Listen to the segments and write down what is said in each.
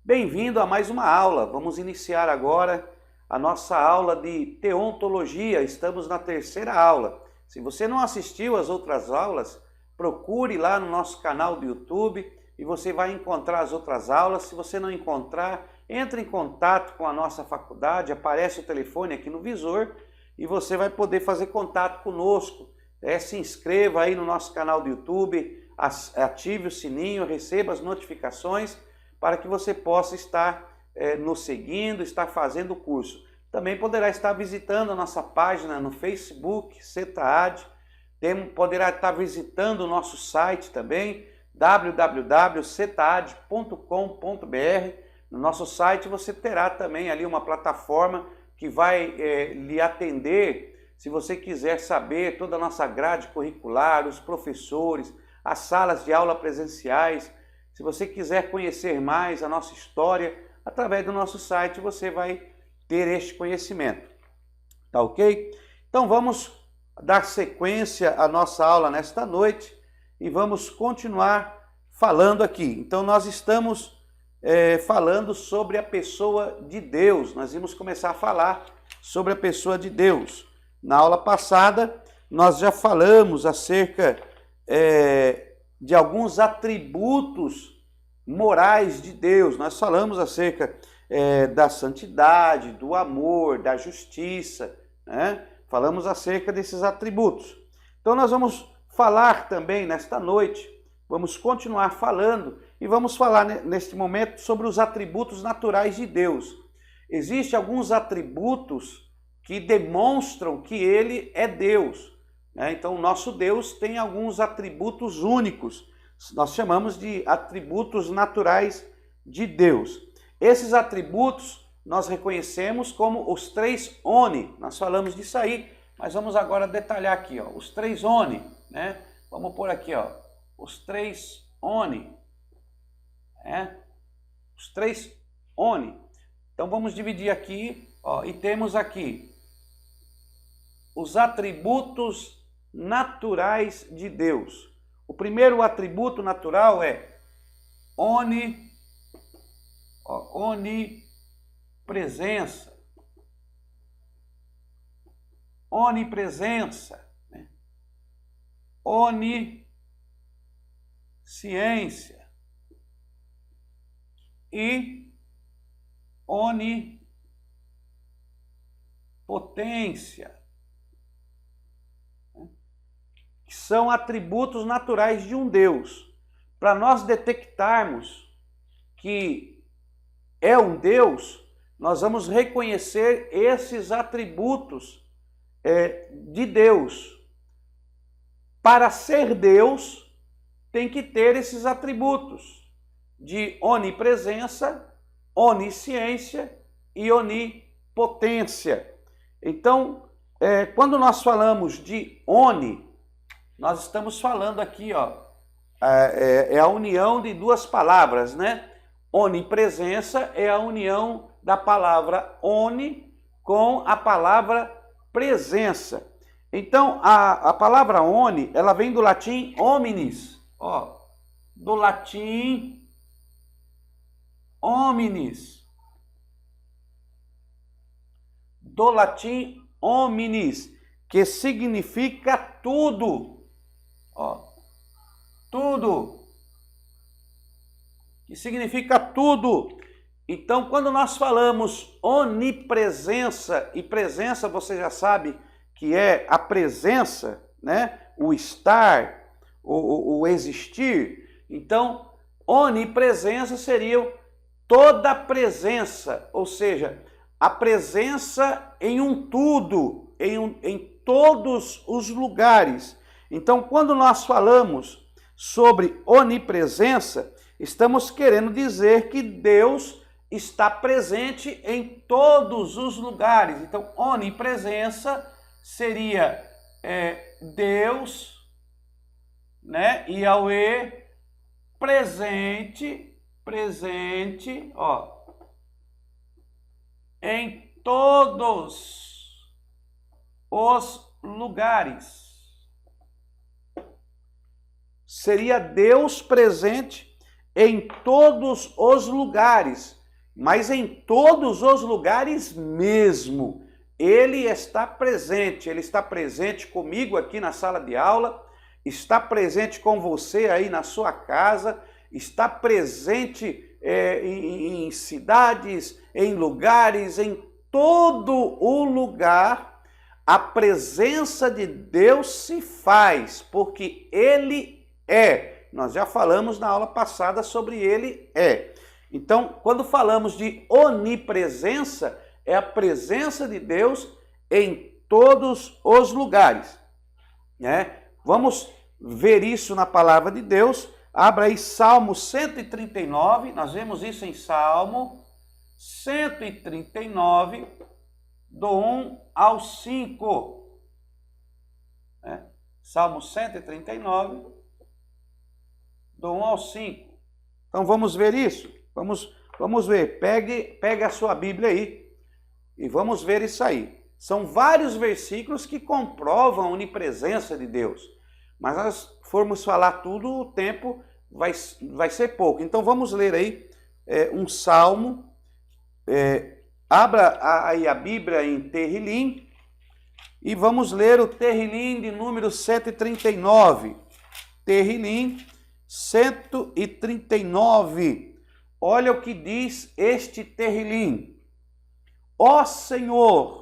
Bem-vindo a mais uma aula. Vamos iniciar agora a nossa aula de teontologia. Estamos na terceira aula. Se você não assistiu às outras aulas, procure lá no nosso canal do YouTube e você vai encontrar as outras aulas. Se você não encontrar, entre em contato com a nossa faculdade, aparece o telefone aqui no visor e você vai poder fazer contato conosco. Se inscreva aí no nosso canal do YouTube, ative o sininho, receba as notificações para que você possa estar nos seguindo, estar fazendo o curso. Também poderá estar visitando a nossa página no Facebook, CETAAD, poderá estar visitando o nosso site também, www.cetaad.com.br. No nosso site você terá também ali uma plataforma que vai lhe atender se você quiser saber toda a nossa grade curricular, os professores, as salas de aula presenciais. Se você quiser conhecer mais a nossa história, através do nosso site você vai ter este conhecimento. Tá ok? Então vamos dar sequência à nossa aula nesta noite e vamos continuar falando aqui. Então nós estamos falando sobre a pessoa de Deus. Nós vamos começar a falar sobre a pessoa de Deus. Na aula passada nós já falamos acerca de alguns atributos morais de Deus. Nós falamos acerca da santidade, do amor, da justiça, né? Falamos acerca desses atributos. Então nós vamos falar também nesta noite, vamos continuar falando e vamos falar neste momento sobre os atributos naturais de Deus. Existem alguns atributos que demonstram que ele é Deus, né? Então o nosso Deus tem alguns atributos únicos. Nós chamamos de atributos naturais de Deus. Esses atributos nós reconhecemos como os três oni. Nós falamos disso aí, mas vamos agora detalhar aqui, ó, os três oni, né? Vamos pôr aqui, ó, os três oni, né? Os três oni. Então vamos dividir aqui, ó, e temos aqui os atributos naturais de Deus. O primeiro atributo natural é onipresença. Onipresença, né? Onisciência e onipotência, que são atributos naturais de um Deus. Para nós detectarmos que é um Deus, nós vamos reconhecer esses atributos de Deus. Para ser Deus, tem que ter esses atributos de onipresença, onisciência e onipotência. Então, quando nós falamos de oni, nós estamos falando aqui, ó, é a união de duas palavras, né? Onipresença é a união da palavra oni com a palavra presença. Então, a palavra oni, ela vem do latim hominis, ó, do latim hominis, que significa tudo. Ó, tudo, que significa tudo. Então, quando nós falamos onipresença, e presença você já sabe que é a presença, né? O estar, o existir. Então, onipresença seria toda a presença, ou seja, a presença em um tudo, em todos os lugares. Então, quando nós falamos sobre onipresença, estamos querendo dizer que Deus está presente em todos os lugares. Então, onipresença seria Deus, né? E Yahweh presente, ó, em todos os lugares. Seria Deus presente em todos os lugares, mas em todos os lugares mesmo. Ele está presente comigo aqui na sala de aula, está presente com você aí na sua casa, está presente em cidades, em lugares, em todo o lugar. A presença de Deus se faz, porque Ele é. Nós já falamos na aula passada sobre Ele é. Então, quando falamos de onipresença, é a presença de Deus em todos os lugares, né? Vamos ver isso na palavra de Deus. Abra aí Salmo 139, nós vemos isso em Salmo 139, do 1 ao 5. Salmo 139, do 1 ao 5. Então vamos ver isso? Vamos ver. Pegue a sua Bíblia aí e vamos ver isso aí. São vários versículos que comprovam a onipresença de Deus. Mas nós formos falar tudo, o tempo vai ser pouco. Então vamos ler aí um salmo. Abra aí a Bíblia em Terrilim e vamos ler o Terrilim de número 139. Terrilim 139. Olha o que diz este Terrilim. Ó Senhor,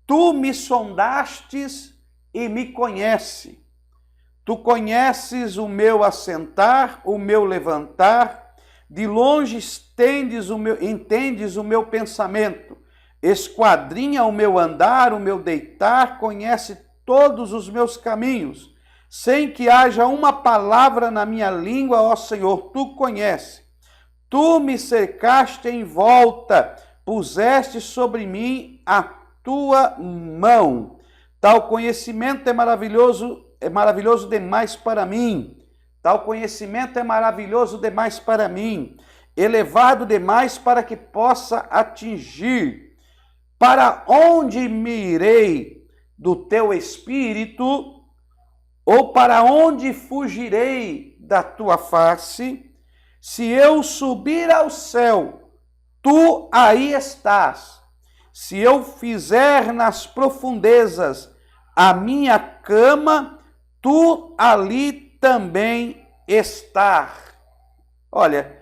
Tu me sondastes e me conheces. Tu conheces o meu assentar, o meu levantar, de longe entendes o meu pensamento, esquadrinha o meu andar, o meu deitar, conhece todos os meus caminhos, sem que haja uma palavra na minha língua, ó Senhor, Tu conheces. Tu me cercaste em volta, puseste sobre mim a Tua mão. Tal conhecimento é maravilhoso demais para mim. Tal conhecimento é maravilhoso demais para mim, elevado demais para que possa atingir. Para onde me irei do Teu Espírito? Ou para onde fugirei da Tua face? Se eu subir ao céu, Tu aí estás. Se eu fizer nas profundezas a minha cama, Tu ali também estás. Olha,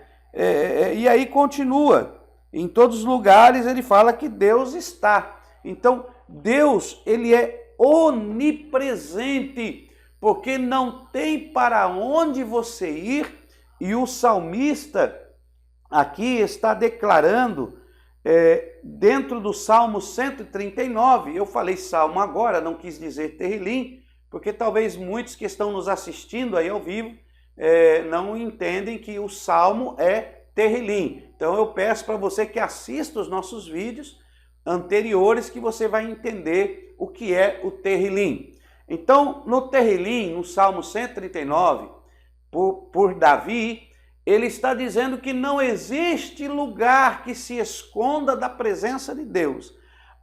e aí continua. Em todos os lugares ele fala que Deus está. Então, Deus, ele é onipresente, porque não tem para onde você ir. E o salmista aqui está declarando, dentro do Salmo 139, eu falei Salmo agora, não quis dizer Terrilim, porque talvez muitos que estão nos assistindo aí ao vivo não entendem que o Salmo é Terrilim. Então eu peço para você que assista os nossos vídeos anteriores, que você vai entender o que é o Terrilim. Então, no Terrilim, no Salmo 139, por Davi, ele está dizendo que não existe lugar que se esconda da presença de Deus.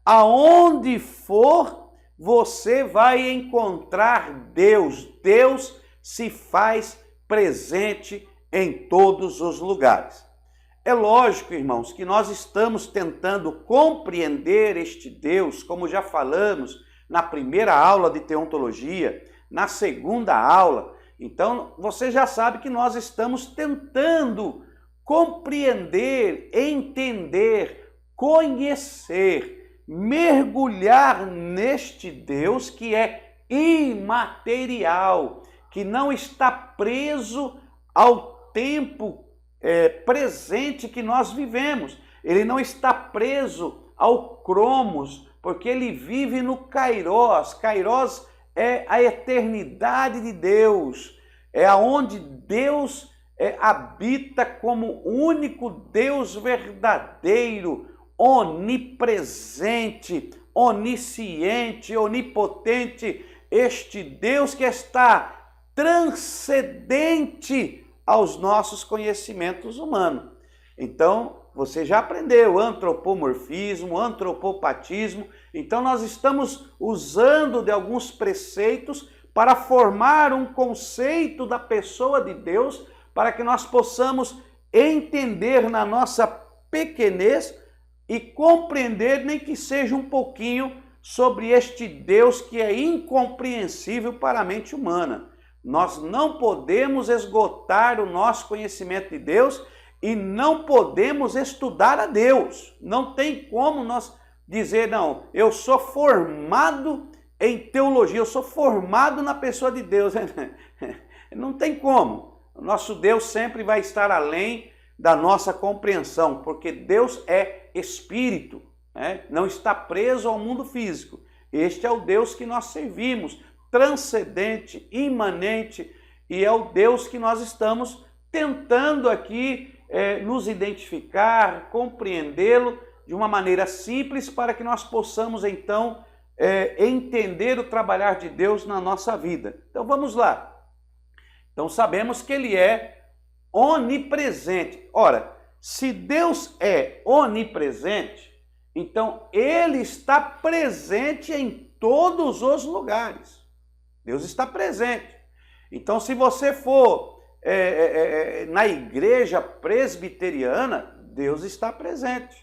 Aonde for, você vai encontrar Deus. Deus se faz presente em todos os lugares. É lógico, irmãos, que nós estamos tentando compreender este Deus, como já falamos na primeira aula de teontologia, na segunda aula. Então, você já sabe que nós estamos tentando compreender, entender, conhecer, mergulhar neste Deus que é imaterial, que não está preso ao tempo presente que nós vivemos. Ele não está preso ao cromos, porque ele vive no Kairos. Kairos é a eternidade de Deus, é aonde Deus habita como único Deus verdadeiro, onipresente, onisciente, onipotente, este Deus que está transcendente aos nossos conhecimentos humanos. Então, você já aprendeu antropomorfismo, antropopatismo. Então, nós estamos usando de alguns preceitos para formar um conceito da pessoa de Deus, para que nós possamos entender na nossa pequenez e compreender, nem que seja um pouquinho, sobre este Deus que é incompreensível para a mente humana. Nós não podemos esgotar o nosso conhecimento de Deus e não podemos estudar a Deus. Não tem como nós dizer, não, eu sou formado em teologia, eu sou formado na pessoa de Deus. Não tem como. O nosso Deus sempre vai estar além da nossa compreensão, porque Deus é espírito, né? Não está preso ao mundo físico. Este é o Deus que nós servimos, transcendente, imanente, e é o Deus que nós estamos tentando aqui nos identificar, compreendê-lo de uma maneira simples, para que nós possamos então entender o trabalhar de Deus na nossa vida. Então vamos lá. Então sabemos que Ele é onipresente. Ora, se Deus é onipresente, então Ele está presente em todos os lugares. Deus está presente. Então, se você for na igreja presbiteriana, Deus está presente.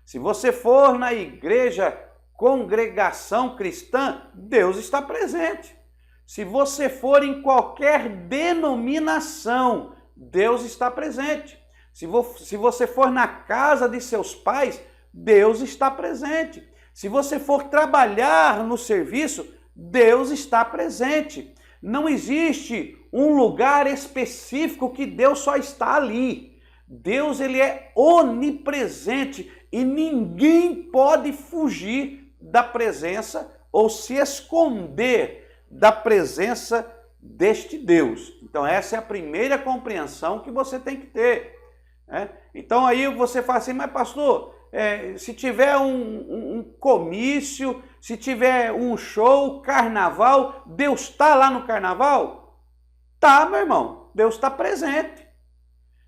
Se você for na igreja congregação cristã, Deus está presente. Se você for em qualquer denominação, Deus está presente. Se você for na casa de seus pais, Deus está presente. Se você for trabalhar no serviço, Deus está presente. Não existe um lugar específico que Deus só está ali. Deus, ele é onipresente e ninguém pode fugir da presença ou se esconder da presença deste Deus. Então essa é a primeira compreensão que você tem que ter, né? Então aí você fala assim, mas pastor, se tiver um comício, se tiver um show, carnaval, Deus está lá no carnaval? Tá, meu irmão, Deus está presente.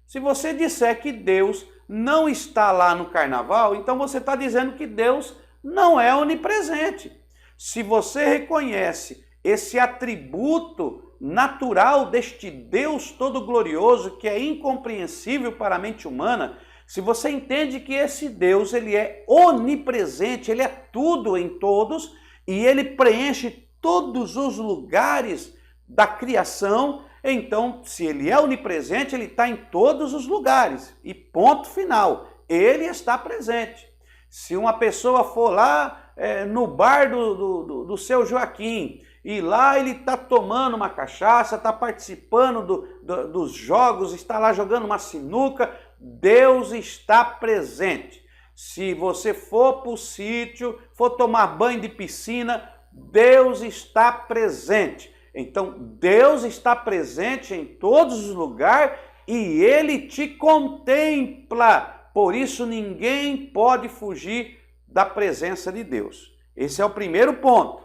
Se você disser que Deus não está lá no carnaval, então você está dizendo que Deus não é onipresente. Se você reconhece esse atributo natural deste Deus todo glorioso, que é incompreensível para a mente humana, se você entende que esse Deus, ele é onipresente, ele é tudo em todos, e ele preenche todos os lugares da criação, então, se ele é onipresente, ele está em todos os lugares. E ponto final, ele está presente. Se uma pessoa for lá no bar do seu Joaquim, e lá ele está tomando uma cachaça, está participando dos jogos, está lá jogando uma sinuca, Deus está presente. Se você for para o sítio, for tomar banho de piscina, Deus está presente. Então, Deus está presente em todos os lugares e Ele te contempla. Por isso, ninguém pode fugir da presença de Deus. Esse é o primeiro ponto.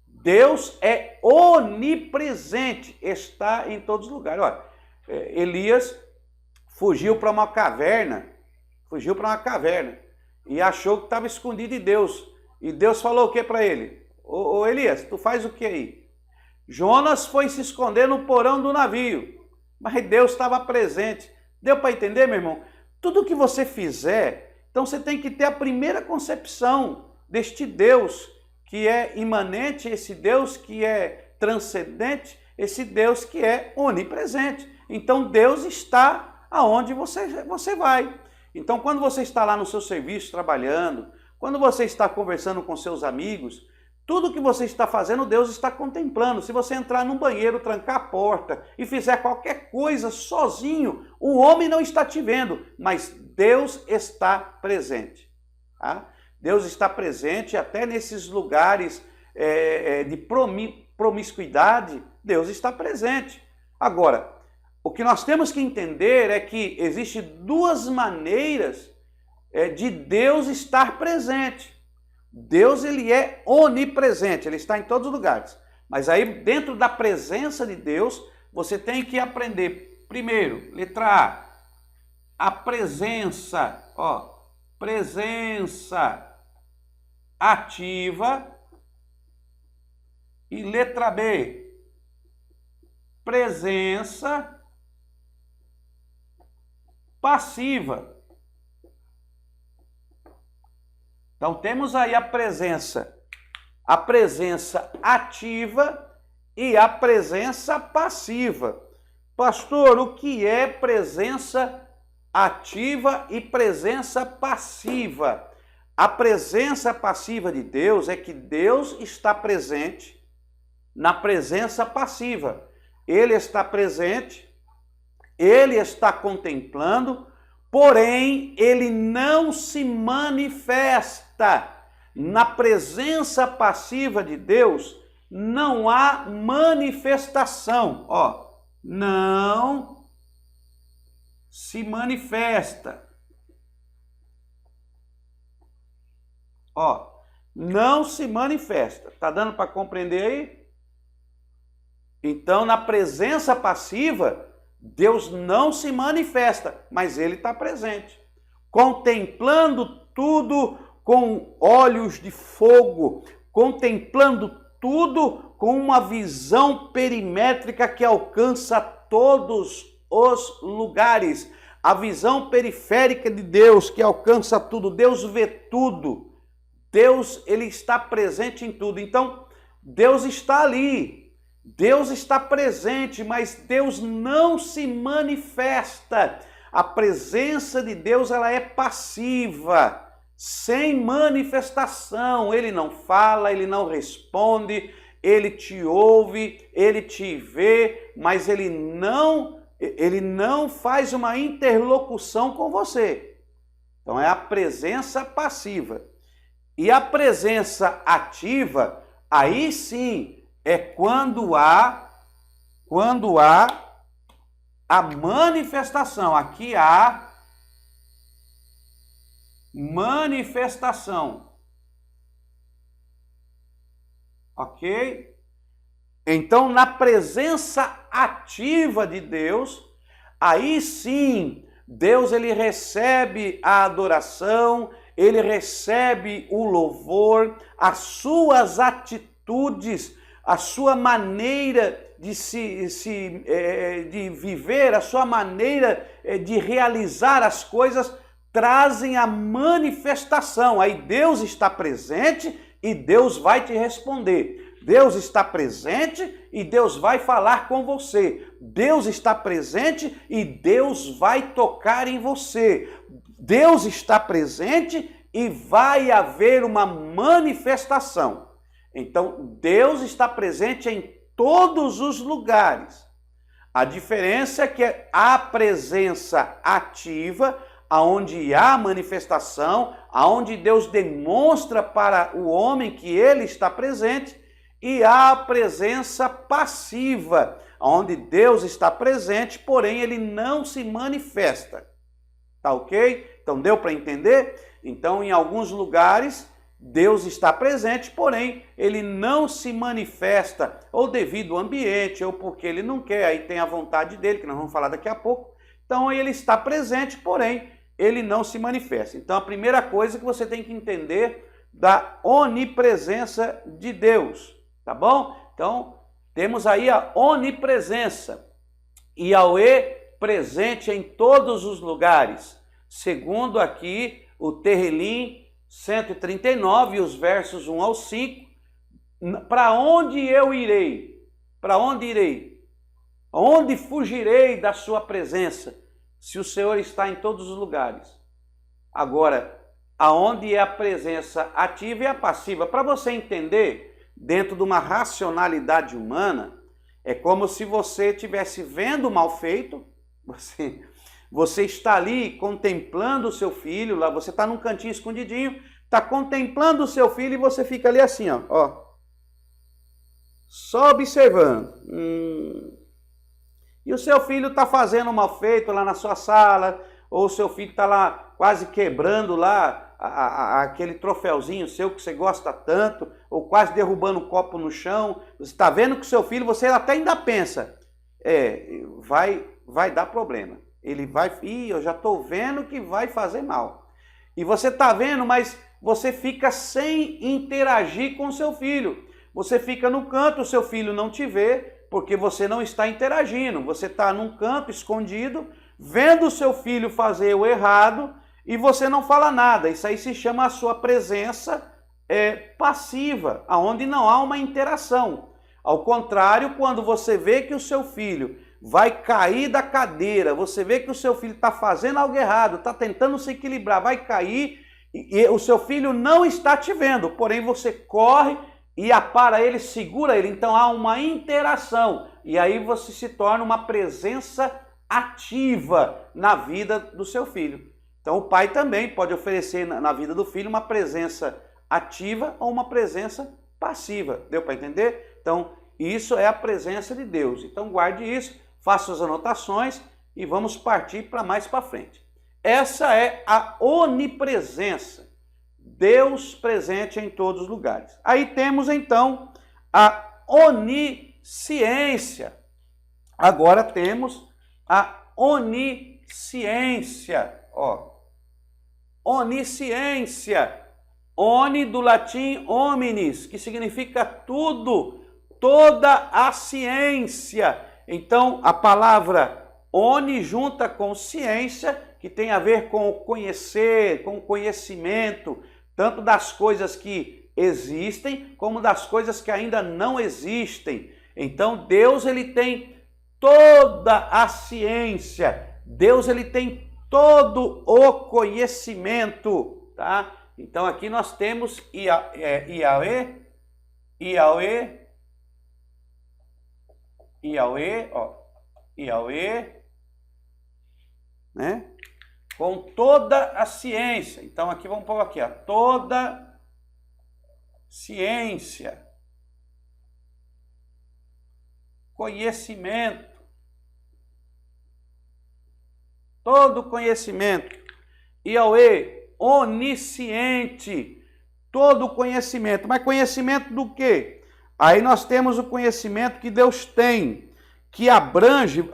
Deus é onipresente, está em todos os lugares. Olha, Elias fugiu para uma caverna, e achou que estava escondido de Deus. E Deus falou o que para ele? Ô Elias, tu faz o que aí? Jonas foi se esconder no porão do navio, mas Deus estava presente. Deu para entender, meu irmão? Tudo que você fizer, então você tem que ter a primeira concepção deste Deus que é imanente, esse Deus que é transcendente, esse Deus que é onipresente. Então Deus está aonde você vai. Então quando você está lá no seu serviço trabalhando, quando você está conversando com seus amigos, tudo que você está fazendo, Deus está contemplando. Se você entrar num banheiro, trancar a porta e fizer qualquer coisa sozinho, o homem não está te vendo, mas Deus está presente. Tá? Deus está presente até nesses lugares de promiscuidade, Deus está presente. Agora, o que nós temos que entender é que existem duas maneiras de Deus estar presente. Deus, ele é onipresente, ele está em todos os lugares. Mas aí, dentro da presença de Deus, você tem que aprender, primeiro, letra A presença, presença ativa. E letra B, presença passiva. Então temos aí a presença ativa e a presença passiva. Pastor, o que é presença ativa e presença passiva? A presença passiva de Deus é que Deus está presente na presença passiva. Ele está presente, ele está contemplando, porém ele não se manifesta. Na presença passiva de Deus não há manifestação. Ó, não se manifesta. Ó, não se manifesta. Tá dando para compreender aí? Então, na presença passiva, Deus não se manifesta, mas ele está presente, contemplando tudo com olhos de fogo, contemplando tudo com uma visão perimétrica que alcança todos os lugares. A visão periférica de Deus que alcança tudo. Deus vê tudo. Deus, ele está presente em tudo. Então, Deus está ali. Deus está presente, mas Deus não se manifesta. A presença de Deus, ela é passiva, sem manifestação. Ele não fala, ele não responde, ele te ouve, ele te vê, mas ele não faz uma interlocução com você. Então é a presença passiva. E a presença ativa, aí sim, é quando há a manifestação. Aqui há manifestação. Ok? Então, na presença ativa de Deus, aí sim, Deus ele recebe a adoração, ele recebe o louvor, as suas atitudes, a sua maneira de viver, a sua maneira de realizar as coisas, trazem a manifestação. Aí Deus está presente e Deus vai te responder. Deus está presente e Deus vai falar com você. Deus está presente e Deus vai tocar em você. Deus está presente e vai haver uma manifestação. Então, Deus está presente em todos os lugares. A diferença é que a presença ativa, aonde há manifestação, aonde Deus demonstra para o homem que ele está presente, e há a presença passiva, onde Deus está presente, porém ele não se manifesta. Tá ok? Então deu para entender? Então em alguns lugares Deus está presente, porém ele não se manifesta, ou devido ao ambiente, ou porque ele não quer, aí tem a vontade dele, que nós vamos falar daqui a pouco. Então ele está presente, porém ele não se manifesta. Então a primeira coisa que você tem que entender da onipresença de Deus. Tá bom? Então, temos aí a onipresença. Yahweh presente em todos os lugares. Segundo aqui o Terrilim 139, os versos 1 ao 5. Para onde eu irei? Para onde irei? Onde fugirei da sua presença? Se o Senhor está em todos os lugares. Agora, aonde é a presença ativa e a passiva? Para você entender, dentro de uma racionalidade humana, é como se você estivesse vendo o mal feito, você está ali contemplando o seu filho, lá você está num cantinho escondidinho, está contemplando o seu filho e você fica ali assim, ó, só observando. E o seu filho está fazendo mal feito lá na sua sala, ou o seu filho está lá quase quebrando lá aquele troféuzinho seu que você gosta tanto, ou quase derrubando um copo no chão. Você está vendo que o seu filho, você até ainda pensa, vai dar problema. Ele vai, eu já estou vendo que vai fazer mal. E você está vendo, mas você fica sem interagir com o seu filho. Você fica no canto, o seu filho não te vê, porque você não está interagindo. Você está num canto escondido, vendo o seu filho fazer o errado e você não fala nada. Isso aí se chama a sua presença passiva, aonde não há uma interação. Ao contrário, quando você vê que o seu filho vai cair da cadeira, você vê que o seu filho está fazendo algo errado, está tentando se equilibrar, vai cair, e o seu filho não está te vendo, porém você corre e apara ele, segura ele, então há uma interação, e aí você se torna uma presença ativa na vida do seu filho. Então o pai também pode oferecer na vida do filho uma presença ativa ou uma presença passiva. Deu para entender? Então isso é a presença de Deus. Então guarde isso, faça as anotações e vamos partir para mais para frente. Essa é a onipresença. Deus presente em todos os lugares. Aí temos então a onisciência. Agora temos a onisciência. Onisciência. Oni do latim hominis, que significa tudo, toda a ciência. Então a palavra oni junta com ciência, que tem a ver com o conhecer, com o conhecimento, tanto das coisas que existem, como das coisas que ainda não existem. Então Deus ele tem toda a ciência, Deus ele tem todo o conhecimento, tá? Então aqui nós temos Yahweh, né? Com toda a ciência. Então aqui vamos pôr aqui, toda ciência, conhecimento, todo conhecimento. Yahweh, onisciente, todo conhecimento. Mas conhecimento do quê? Aí nós temos o conhecimento que Deus tem, que abrange,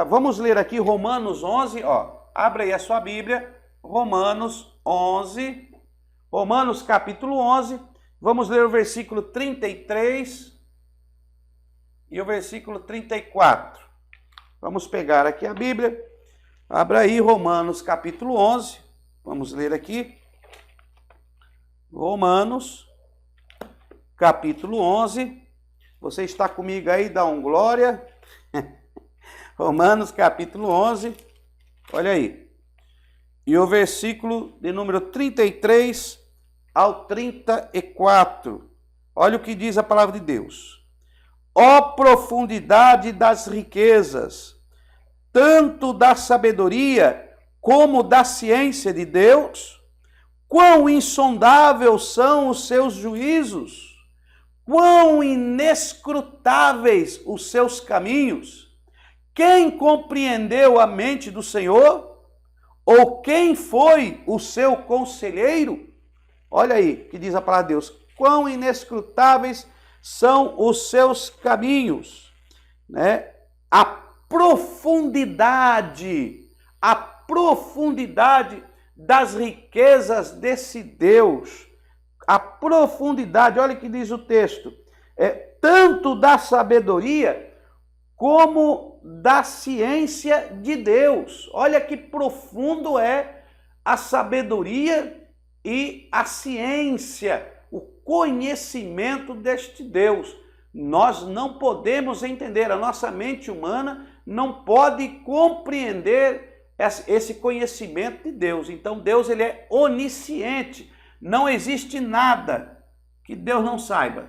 vamos ler aqui Romanos 11, abre aí a sua Bíblia, Romanos 11, Romanos capítulo 11, vamos ler o versículo 33 e o versículo 34. Vamos pegar aqui a Bíblia, abra aí Romanos capítulo 11, vamos ler aqui, Romanos, capítulo 11, você está comigo aí, dá um glória, Romanos, capítulo 11, olha aí, e o versículo de número 33 ao 34, olha o que diz a palavra de Deus. Ó profundidade das riquezas, tanto da sabedoria como da ciência de Deus, quão insondáveis são os seus juízos, quão inescrutáveis os seus caminhos. Quem compreendeu a mente do Senhor? Ou quem foi o seu conselheiro? Olha aí que diz a palavra de Deus, quão inescrutáveis são os seus caminhos, né? A profundidade das riquezas desse Deus, a profundidade, olha o que diz o texto, tanto da sabedoria como da ciência de Deus. Olha que profundo é a sabedoria e a ciência, o conhecimento deste Deus. Nós não podemos entender, a nossa mente humana não pode compreender esse conhecimento de Deus. Então Deus ele é onisciente, não existe nada que Deus não saiba.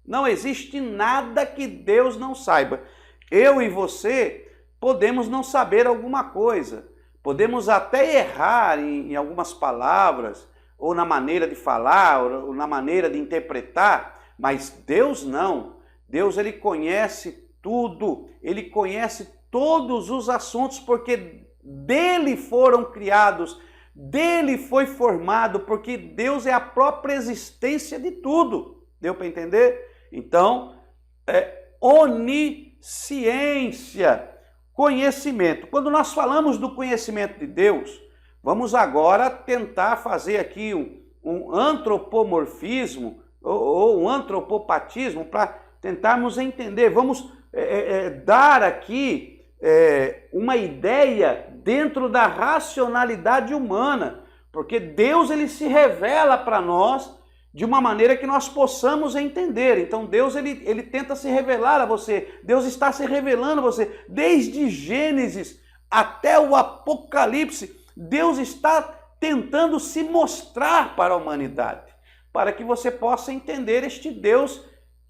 Não existe nada que Deus não saiba. Eu e você podemos não saber alguma coisa, podemos até errar em algumas palavras, ou na maneira de falar, ou na maneira de interpretar, mas Deus não. Deus ele conhece tudo, ele conhece todos os assuntos, porque dele foram criados, dele foi formado, porque Deus é a própria existência de tudo. Deu para entender? Então, onisciência, conhecimento. Quando nós falamos do conhecimento de Deus, vamos agora tentar fazer aqui um antropomorfismo ou um antropopatismo para tentarmos entender. Vamos dar aqui uma ideia dentro da racionalidade humana, porque Deus ele se revela para nós de uma maneira que nós possamos entender. Então Deus ele tenta se revelar a você, Deus está se revelando a você, desde Gênesis até o Apocalipse, Deus está tentando se mostrar para a humanidade, para que você possa entender este Deus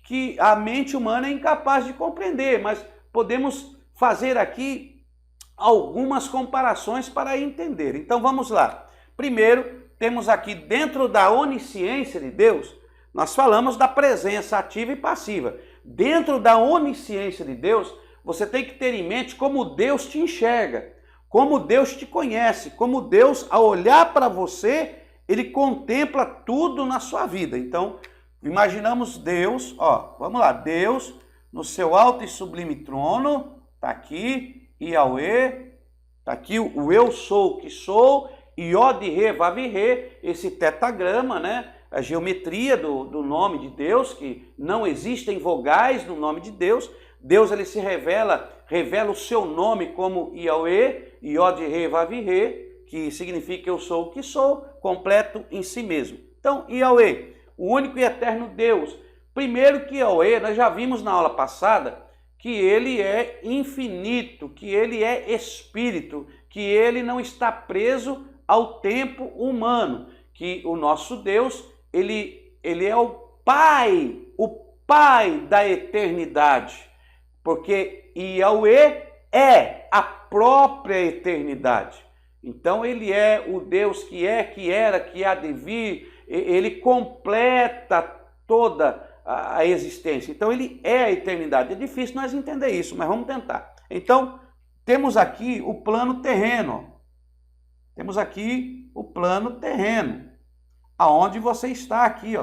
que a mente humana é incapaz de compreender, mas podemos fazer aqui algumas comparações para entender. Então vamos lá. Primeiro, temos aqui dentro da onisciência de Deus, nós falamos da presença ativa e passiva. Dentro da onisciência de Deus, você tem que ter em mente como Deus te enxerga, como Deus te conhece, como Deus, ao olhar para você, ele contempla tudo na sua vida. Então, imaginamos Deus, vamos lá, Deus no seu alto e sublime trono, está aqui, Yahweh, está aqui o eu sou o que sou, Yod-He, Vav-He, esse tetagrama, né? A geometria do nome de Deus, que não existem vogais no nome de Deus. Deus ele se revela o seu nome como Yahweh, Yod-He, Vav-He, que significa eu sou o que sou, completo em si mesmo. Então, Yahweh, o único e eterno Deus. Primeiro que Yahweh, nós já vimos na aula passada, que ele é infinito, que ele é espírito, que ele não está preso ao tempo humano, que o nosso Deus, ele é o Pai da eternidade, porque Yahweh é a própria eternidade. Então ele é o Deus que é, que era, que há de vir, ele completa toda a existência. Então ele é a eternidade. É difícil nós entender isso, mas vamos tentar. Então, temos aqui o plano terreno. Temos aqui o plano terreno, aonde você está aqui,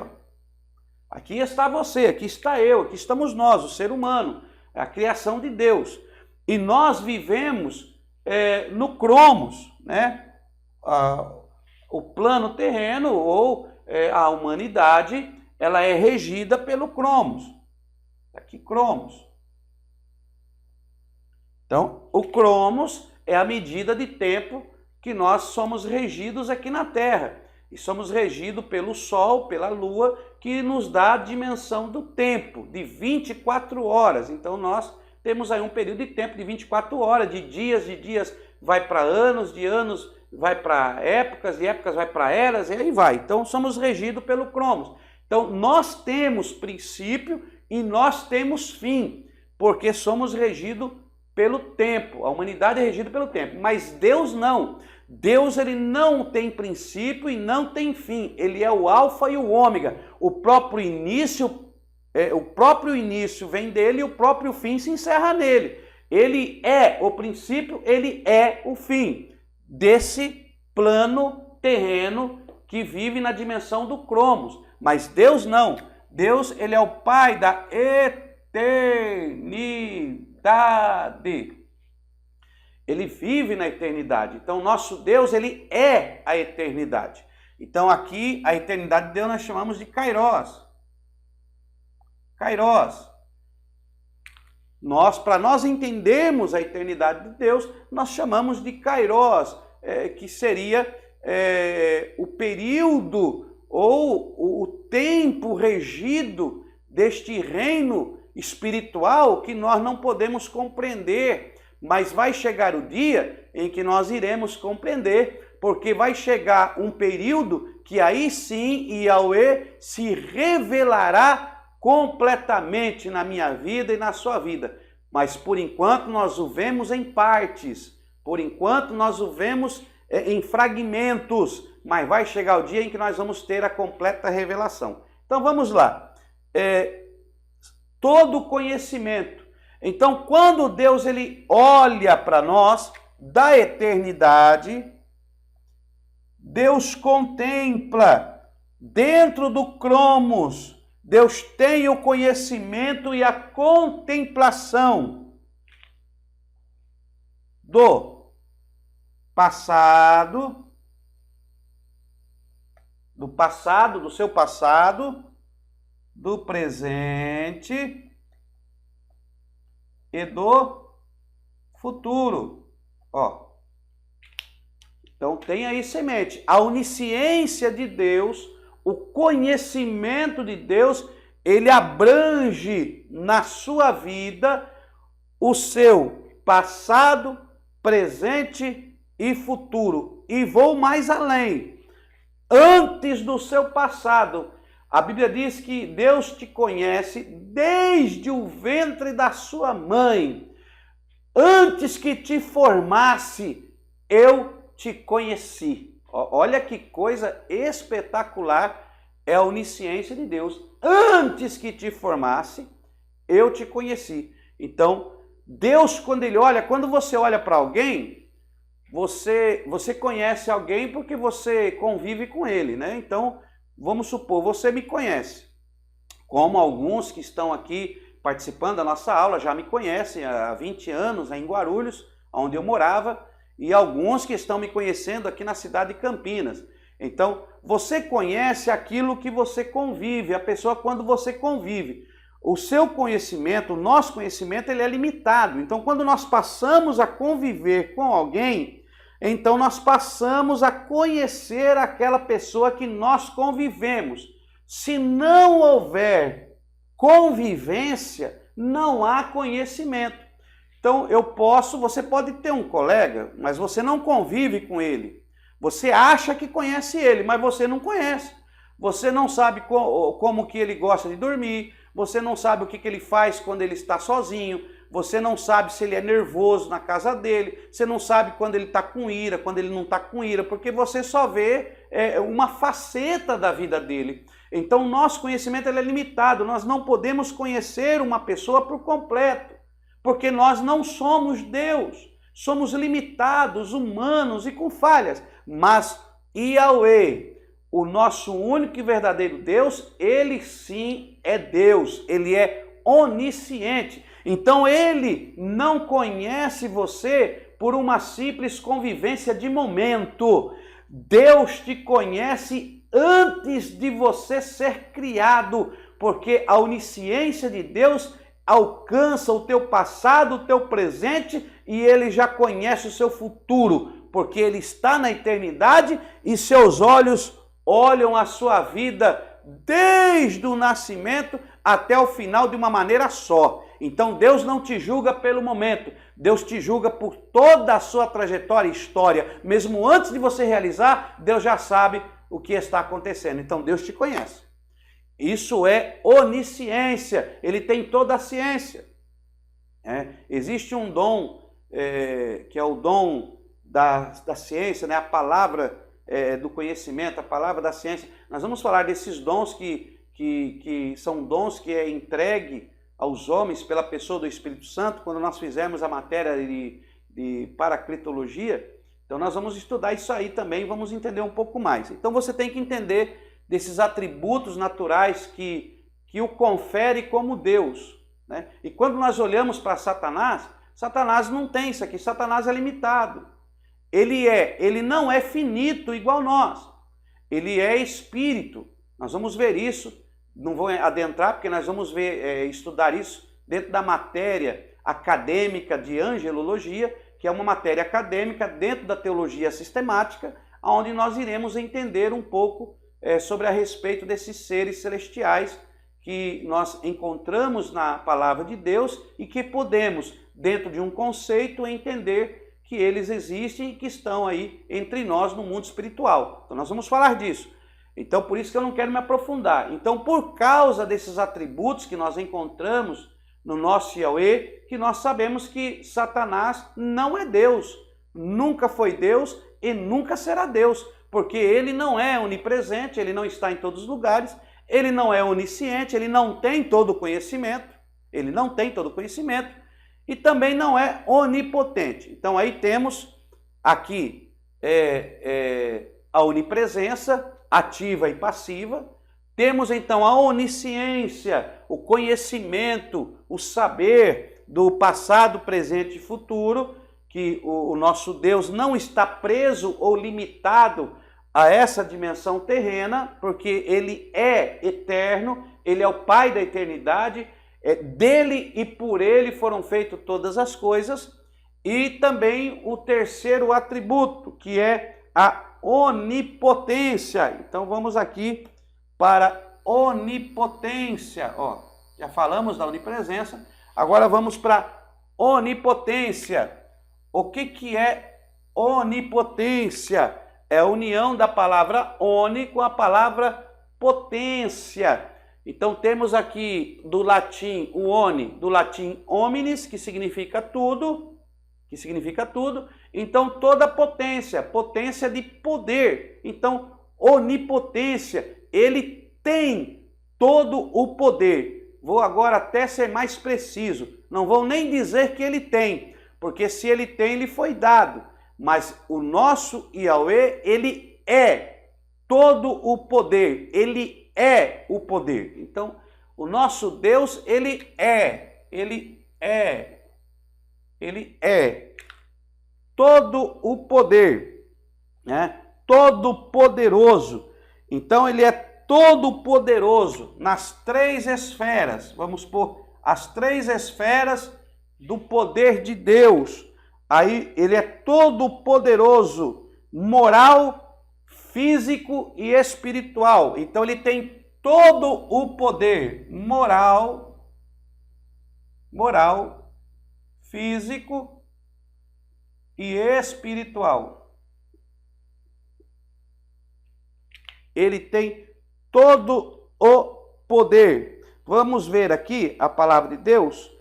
Aqui está você, aqui está eu, aqui estamos nós, o ser humano, a criação de Deus. E nós vivemos no cromos, né? O plano terreno ou a humanidade, ela é regida pelo cromos. Aqui, cromos. Então, o cromos é a medida de tempo que nós somos regidos aqui na Terra. E somos regidos pelo Sol, pela Lua, que nos dá a dimensão do tempo, de 24 horas. Então nós temos aí um período de tempo de 24 horas, de dias vai para anos, de anos vai para épocas, de épocas vai para eras, e aí vai. Então somos regidos pelo cromos. Então nós temos princípio e nós temos fim, porque somos regidos pelo tempo. A humanidade é regida pelo tempo, mas Deus não. Deus ele não tem princípio e não tem fim. Ele é o alfa e o ômega. O próprio início vem dele e o próprio fim se encerra nele. Ele é o princípio, ele é o fim desse plano terreno que vive na dimensão do cromos. Mas Deus não. Deus ele é o Pai da eternidade. Ele vive na eternidade. Então, nosso Deus, ele é a eternidade. Então, aqui, a eternidade de Deus nós chamamos de Kairos. Kairos. Para nós entendermos a eternidade de Deus, nós chamamos de Kairos, que seria o período ou o tempo regido deste reino espiritual que nós não podemos compreender. Mas vai chegar o dia em que nós iremos compreender, porque vai chegar um período que aí sim Yahweh se revelará completamente na minha vida e na sua vida. Mas por enquanto nós o vemos em partes, por enquanto nós o vemos em fragmentos, mas vai chegar o dia em que nós vamos ter a completa revelação. Então vamos lá. Todo conhecimento. Então, quando Deus ele olha para nós da eternidade, Deus contempla dentro do cromos, Deus tem o conhecimento e a contemplação do passado, do seu passado, do presente e do futuro. Ó. Então tem aí semente. A onisciência de Deus, o conhecimento de Deus, ele abrange na sua vida o seu passado, presente e futuro. E vou mais além. Antes do seu passado, a Bíblia diz que Deus te conhece desde o ventre da sua mãe. Antes que te formasse, eu te conheci. Olha que coisa espetacular é a onisciência de Deus. Antes que te formasse, eu te conheci. Então, Deus, quando você olha para alguém, você conhece alguém porque você convive com ele, né? Então, vamos supor, você me conhece. Como alguns que estão aqui participando da nossa aula já me conhecem há 20 anos em Guarulhos, onde eu morava, e alguns que estão me conhecendo aqui na cidade de Campinas. Então, você conhece aquilo que você convive, a pessoa quando você convive. O seu conhecimento, o nosso conhecimento, ele é limitado. Então, quando nós passamos a conviver com alguém, então nós passamos a conhecer aquela pessoa que nós convivemos. Se não houver convivência, não há conhecimento. Então, você pode ter um colega, mas você não convive com ele. Você acha que conhece ele, mas você não conhece. Você não sabe como que ele gosta de dormir, você não sabe o que ele faz quando ele está sozinho, você não sabe se ele é nervoso na casa dele, você não sabe quando ele está com ira, quando ele não está com ira, porque você só vê uma faceta da vida dele. Então, nosso conhecimento ele é limitado, nós não podemos conhecer uma pessoa por completo, porque nós não somos Deus, somos limitados, humanos e com falhas. Mas Yahweh, o nosso único e verdadeiro Deus, ele sim é Deus, ele é onisciente. Então ele não conhece você por uma simples convivência de momento. Deus te conhece antes de você ser criado, porque a onisciência de Deus alcança o teu passado, o teu presente, e ele já conhece o seu futuro, porque ele está na eternidade e seus olhos olham a sua vida desde o nascimento até o final de uma maneira só. Então Deus não te julga pelo momento, Deus te julga por toda a sua trajetória e história. Mesmo antes de você realizar, Deus já sabe o que está acontecendo. Então Deus te conhece. Isso é onisciência, ele tem toda a ciência. Existe um dom, que é o dom da ciência, né? A palavra do conhecimento, a palavra da ciência. Nós vamos falar desses dons que são dons que é entregue aos homens pela pessoa do Espírito Santo, quando nós fizermos a matéria de paraclitologia. Então nós vamos estudar isso aí também, vamos entender um pouco mais. Então você tem que entender desses atributos naturais que o confere como Deus, né? E quando nós olhamos para Satanás, Satanás não tem isso aqui, Satanás é limitado. Ele não é finito igual nós, ele é espírito. Nós vamos ver isso, não vou adentrar porque nós vamos estudar isso dentro da matéria acadêmica de angelologia, que é uma matéria acadêmica dentro da teologia sistemática, onde nós iremos entender um pouco sobre a respeito desses seres celestiais que nós encontramos na palavra de Deus e que podemos, dentro de um conceito, entender que eles existem e que estão aí entre nós no mundo espiritual. Então nós vamos falar disso. Então por isso que eu não quero me aprofundar. Então por causa desses atributos que nós encontramos no nosso Yahweh, que nós sabemos que Satanás não é Deus, nunca foi Deus e nunca será Deus, porque ele não é onipresente, ele não está em todos os lugares, ele não é onisciente, ele não tem todo o conhecimento, e também não é onipotente. Então aí temos aqui a onipresença ativa e passiva, temos então a onisciência, o conhecimento, o saber do passado, presente e futuro, que o nosso Deus não está preso ou limitado a essa dimensão terrena, porque ele é eterno, ele é o Pai da eternidade, dele e por ele foram feitas todas as coisas. E também o terceiro atributo, que é a onipotência. Então vamos aqui para onipotência. Ó, já falamos da onipresença, agora vamos para onipotência. O que é onipotência? É a união da palavra oni com a palavra potência. Então temos aqui do latim o oni, do latim hominis, que significa tudo. Então toda potência, potência de poder. Então onipotência, ele tem todo o poder. Vou agora até ser mais preciso. Não vou nem dizer que ele tem, porque se ele tem, ele foi dado. Mas o nosso Yahweh, ele é todo o poder. Ele é o poder. Então, o nosso Deus, ele é todo o poder, né? Todo poderoso. Então, ele é todo poderoso nas três esferas. Vamos pôr as três esferas do poder de Deus. Aí ele é todo poderoso, moral, físico e espiritual. Então ele tem todo o poder moral, físico e espiritual. Ele tem todo o poder. Vamos ver aqui a palavra de Deus.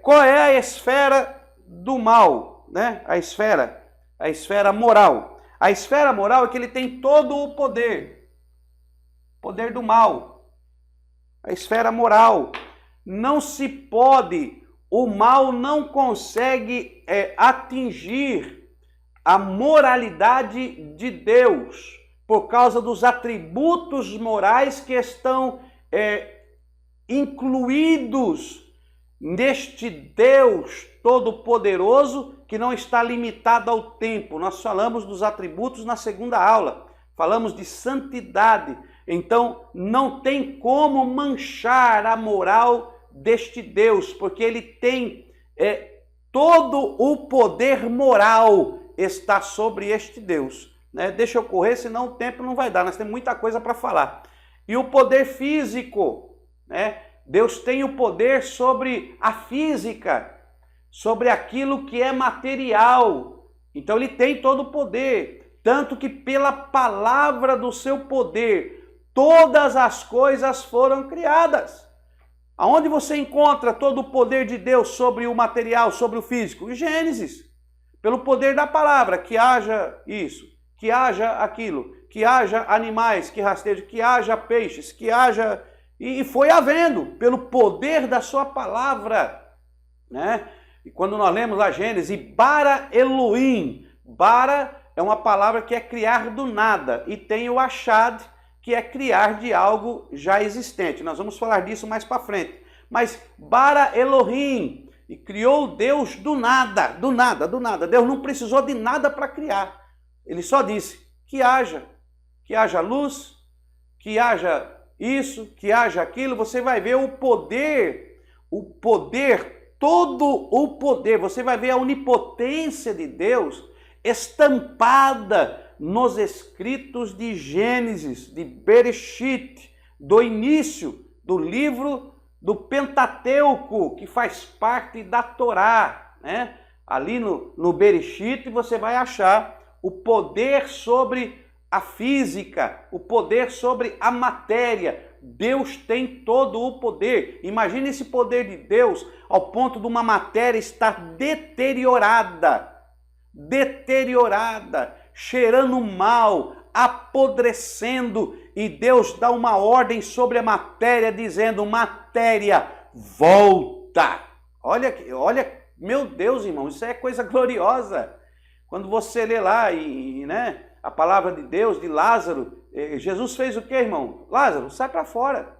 Qual é a esfera do mal, né? A esfera moral. A esfera moral é que ele tem todo o poder do mal. A esfera moral. Não se pode, o mal não consegue atingir a moralidade de Deus por causa dos atributos morais que estão incluídos neste Deus Todo-Poderoso, que não está limitado ao tempo. Nós falamos dos atributos na segunda aula. Falamos de santidade. Então, não tem como manchar a moral deste Deus, porque ele tem todo o poder moral está sobre este Deus. Né? Deixa eu correr, senão o tempo não vai dar. Nós temos muita coisa para falar. E o poder físico, né? Deus tem o poder sobre a física, sobre aquilo que é material. Então ele tem todo o poder, tanto que pela palavra do seu poder, todas as coisas foram criadas. Aonde você encontra todo o poder de Deus sobre o material, sobre o físico? Em Gênesis. Pelo poder da palavra, que haja isso, que haja aquilo, que haja animais que rastejam, que haja peixes, que haja... E foi havendo, pelo poder da sua palavra, né? E quando nós lemos lá Gênesis, bara Elohim, bara é uma palavra que é criar do nada, e tem o achad, que é criar de algo já existente. Nós vamos falar disso mais para frente. Mas bara Elohim, e criou Deus do nada, do nada, do nada. Deus não precisou de nada para criar. Ele só disse que haja luz, que haja isso, que haja aquilo. Você vai ver o poder, todo o poder. Você vai ver a onipotência de Deus estampada nos escritos de Gênesis, de Bereshit, do início do livro do Pentateuco, que faz parte da Torá, né? Ali no Bereshit você vai achar o poder sobre a física, o poder sobre a matéria. Deus tem todo o poder. Imagine esse poder de Deus ao ponto de uma matéria estar deteriorada, cheirando mal, apodrecendo, e Deus dá uma ordem sobre a matéria, dizendo: matéria, volta. Olha, meu Deus, irmão, isso é coisa gloriosa. Quando você lê lá, né, a palavra de Deus, de Lázaro, Jesus fez o que, irmão? Lázaro, sai para fora.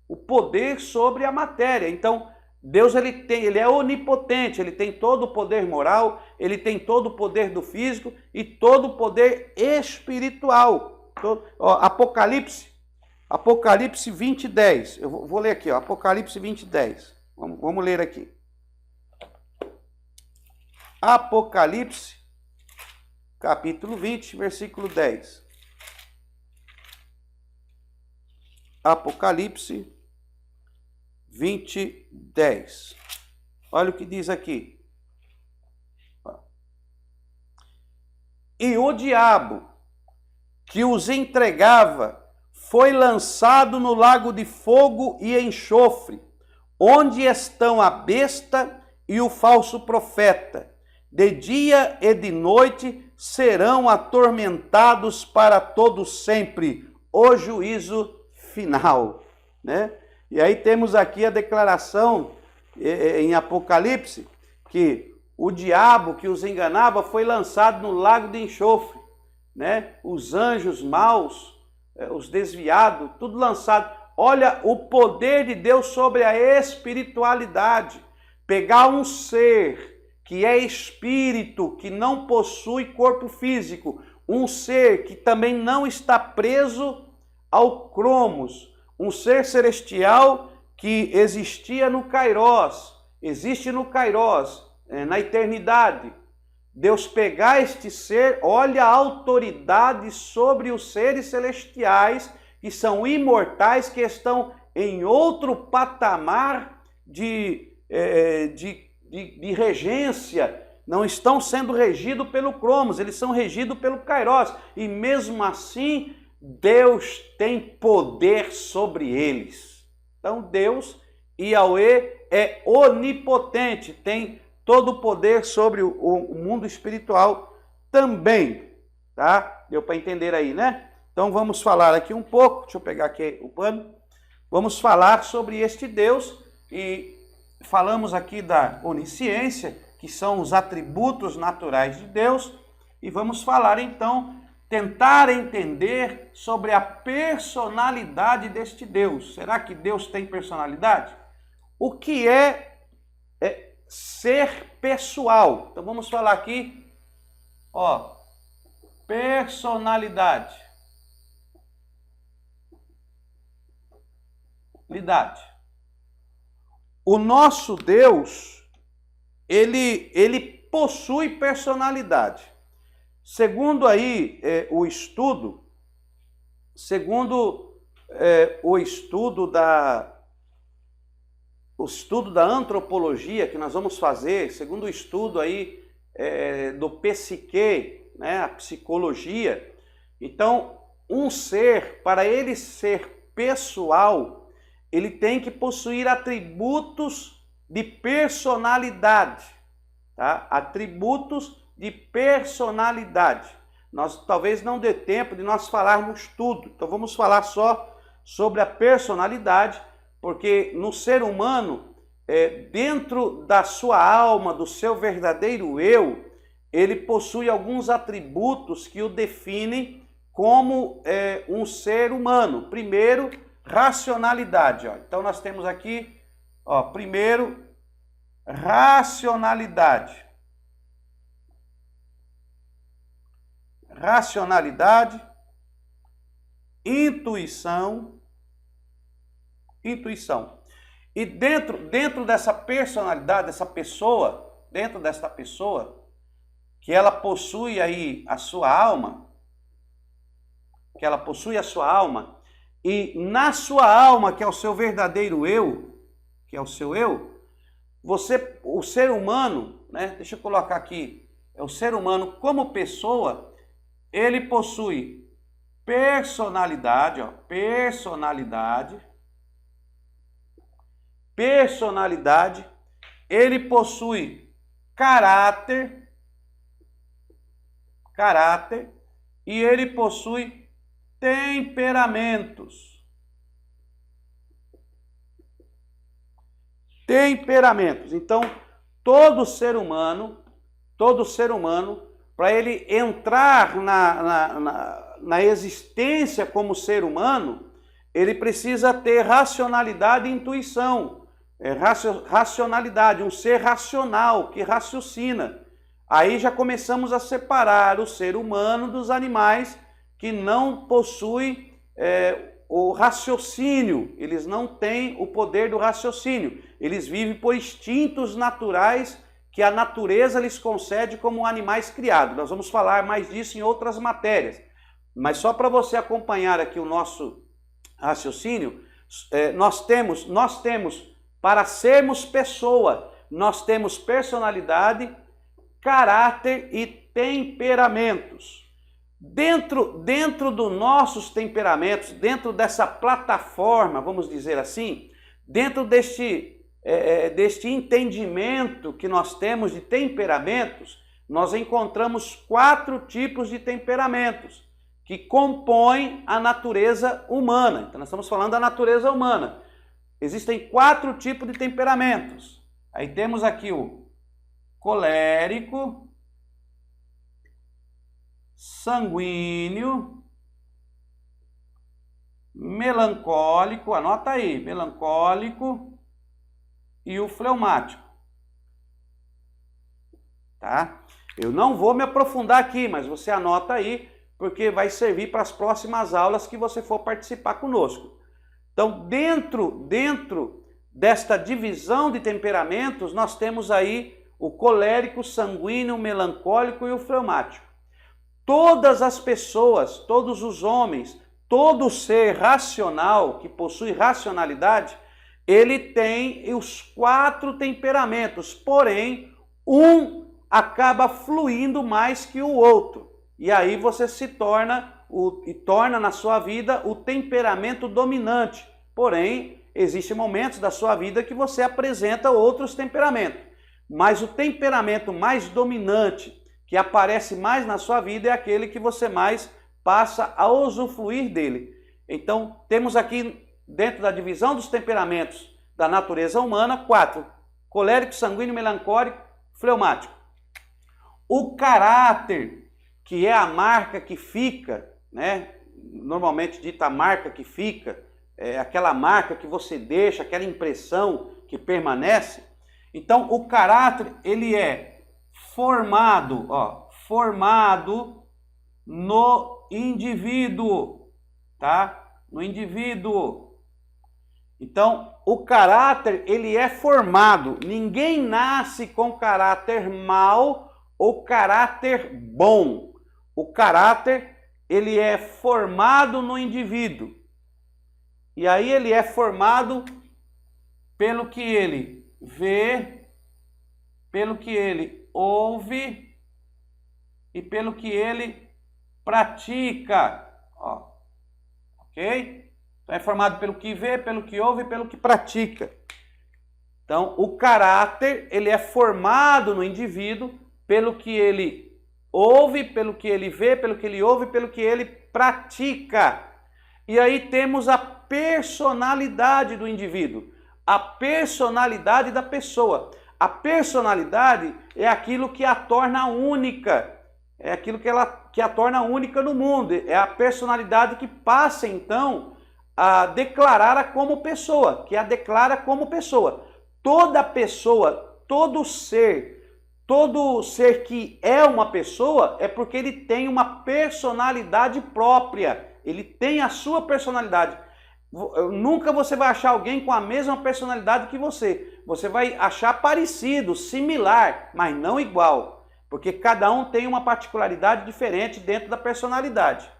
O poder sobre a matéria. Então, Deus ele é onipotente, ele tem todo o poder moral, ele tem todo o poder do físico e todo o poder espiritual. Apocalipse 20:10. Eu vou ler aqui, Apocalipse 20:10. Vamos ler aqui. Apocalipse, capítulo 20, versículo 10. Apocalipse 20, 10. Olha o que diz aqui. E o diabo que os entregava foi lançado no lago de fogo e enxofre, onde estão a besta e o falso profeta. De dia e de noite serão atormentados para todo sempre. O juízo final, né? E aí temos aqui a declaração em Apocalipse que o diabo que os enganava foi lançado no lago de enxofre, né? Os anjos maus, os desviados, tudo lançado. Olha o poder de Deus sobre a espiritualidade. Pegar um ser que é espírito, que não possui corpo físico, um ser que também não está preso ao cromos, um ser celestial que existia no Kairos, existe no Kairos, na eternidade. Deus pegar este ser, olha a autoridade sobre os seres celestiais, que são imortais, que estão em outro patamar de regência, não estão sendo regidos pelo cromos, eles são regidos pelo Kairos, e mesmo assim, Deus tem poder sobre eles. Então Deus, Yahweh, é onipotente, tem todo o poder sobre o mundo espiritual também, tá? Deu para entender aí, né? Então vamos falar aqui um pouco, deixa eu pegar aqui o pano, vamos falar sobre este Deus, e falamos aqui da onisciência, que são os atributos naturais de Deus, e vamos falar então, tentar entender sobre a personalidade deste Deus. Será que Deus tem personalidade? O que é ser pessoal? Então vamos falar aqui, ó, personalidade. O nosso Deus, ele possui personalidade. Segundo aí o estudo da antropologia que nós vamos fazer, segundo o estudo aí do psique, né, a psicologia, então um ser, para ele ser pessoal, ele tem que possuir atributos de personalidade, tá? Atributos de personalidade. Nós talvez não dê tempo de nós falarmos tudo, então vamos falar só sobre a personalidade, porque no ser humano, dentro da sua alma, do seu verdadeiro eu, ele possui alguns atributos que o definem como um ser humano. Primeiro, racionalidade. Ó. Então nós temos aqui, ó, primeiro, racionalidade. Racionalidade, intuição. E dentro dessa personalidade, dentro desta pessoa, que ela possui aí a sua alma, e na sua alma, que é o seu verdadeiro eu, que é o seu eu, o ser humano, né? Deixa eu colocar aqui, o ser humano como pessoa, ele possui personalidade, ó, personalidade, ele possui caráter, e ele possui temperamentos. Então, todo ser humano, para ele entrar na existência como ser humano, ele precisa ter racionalidade e intuição. Racionalidade, um ser racional, que raciocina. Aí já começamos a separar o ser humano dos animais que não possuem o raciocínio, eles não têm o poder do raciocínio, eles vivem por instintos naturais que a natureza lhes concede como animais criados. Nós vamos falar mais disso em outras matérias. Mas só para você acompanhar aqui o nosso raciocínio, nós temos, para sermos pessoa, nós temos personalidade, caráter e temperamentos. Dentro dos nossos temperamentos, dentro dessa plataforma, vamos dizer assim, dentro deste entendimento que nós temos de temperamentos, nós encontramos 4 tipos de temperamentos que compõem a natureza humana. Então nós estamos falando da natureza humana. Existem 4 tipos de temperamentos. Aí temos aqui o colérico, sanguíneo, melancólico, anota aí, melancólico e o fleumático. Tá? Eu não vou me aprofundar aqui, mas você anota aí, porque vai servir para as próximas aulas que você for participar conosco. Então, dentro desta divisão de temperamentos, nós temos aí o colérico, sanguíneo, melancólico e o fleumático. Todas as pessoas, todos os homens, todo ser racional que possui racionalidade, ele tem os 4 temperamentos, porém, um acaba fluindo mais que o outro. E aí você se torna na sua vida o temperamento dominante. Porém, existem momentos da sua vida que você apresenta outros temperamentos. Mas o temperamento mais dominante, que aparece mais na sua vida, é aquele que você mais passa a usufruir dele. Então, temos aqui, dentro da divisão dos temperamentos da natureza humana, 4. Colérico, sanguíneo, melancólico, fleumático. O caráter, que é a marca que fica, né? Normalmente dita a marca que fica, é aquela marca que você deixa, aquela impressão que permanece. Então, o caráter, ele é formado no indivíduo, tá? No indivíduo. Então, o caráter, ele é formado. Ninguém nasce com caráter mau ou caráter bom. O caráter, ele é formado no indivíduo. E aí ele é formado pelo que ele vê, pelo que ele ouve e pelo que ele pratica. Ó, ok? Então é formado pelo que vê, pelo que ouve e pelo que pratica. Então o caráter, ele é formado no indivíduo pelo que ele ouve, pelo que ele vê, pelo que ele ouve, pelo que ele pratica. E aí temos a personalidade do indivíduo, a personalidade da pessoa. A personalidade é aquilo que a torna única, é aquilo que a torna única no mundo. É a personalidade que passa, então, a declarar-a como pessoa, que a declara como pessoa. Toda pessoa, todo ser que é uma pessoa é porque ele tem uma personalidade própria. Ele tem a sua personalidade. Nunca você vai achar alguém com a mesma personalidade que você. Você vai achar parecido, similar, mas não igual. Porque cada um tem uma particularidade diferente dentro da personalidade.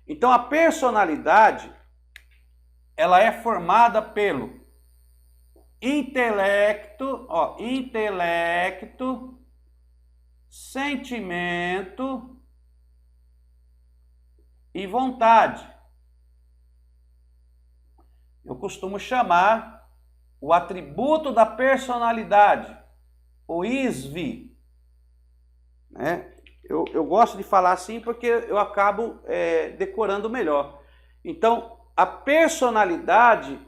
Então a personalidade, ela é formada pelo intelecto, sentimento e vontade. Eu costumo chamar o atributo da personalidade, o ISV. Né? Eu gosto de falar assim porque eu acabo decorando melhor. Então, a personalidade,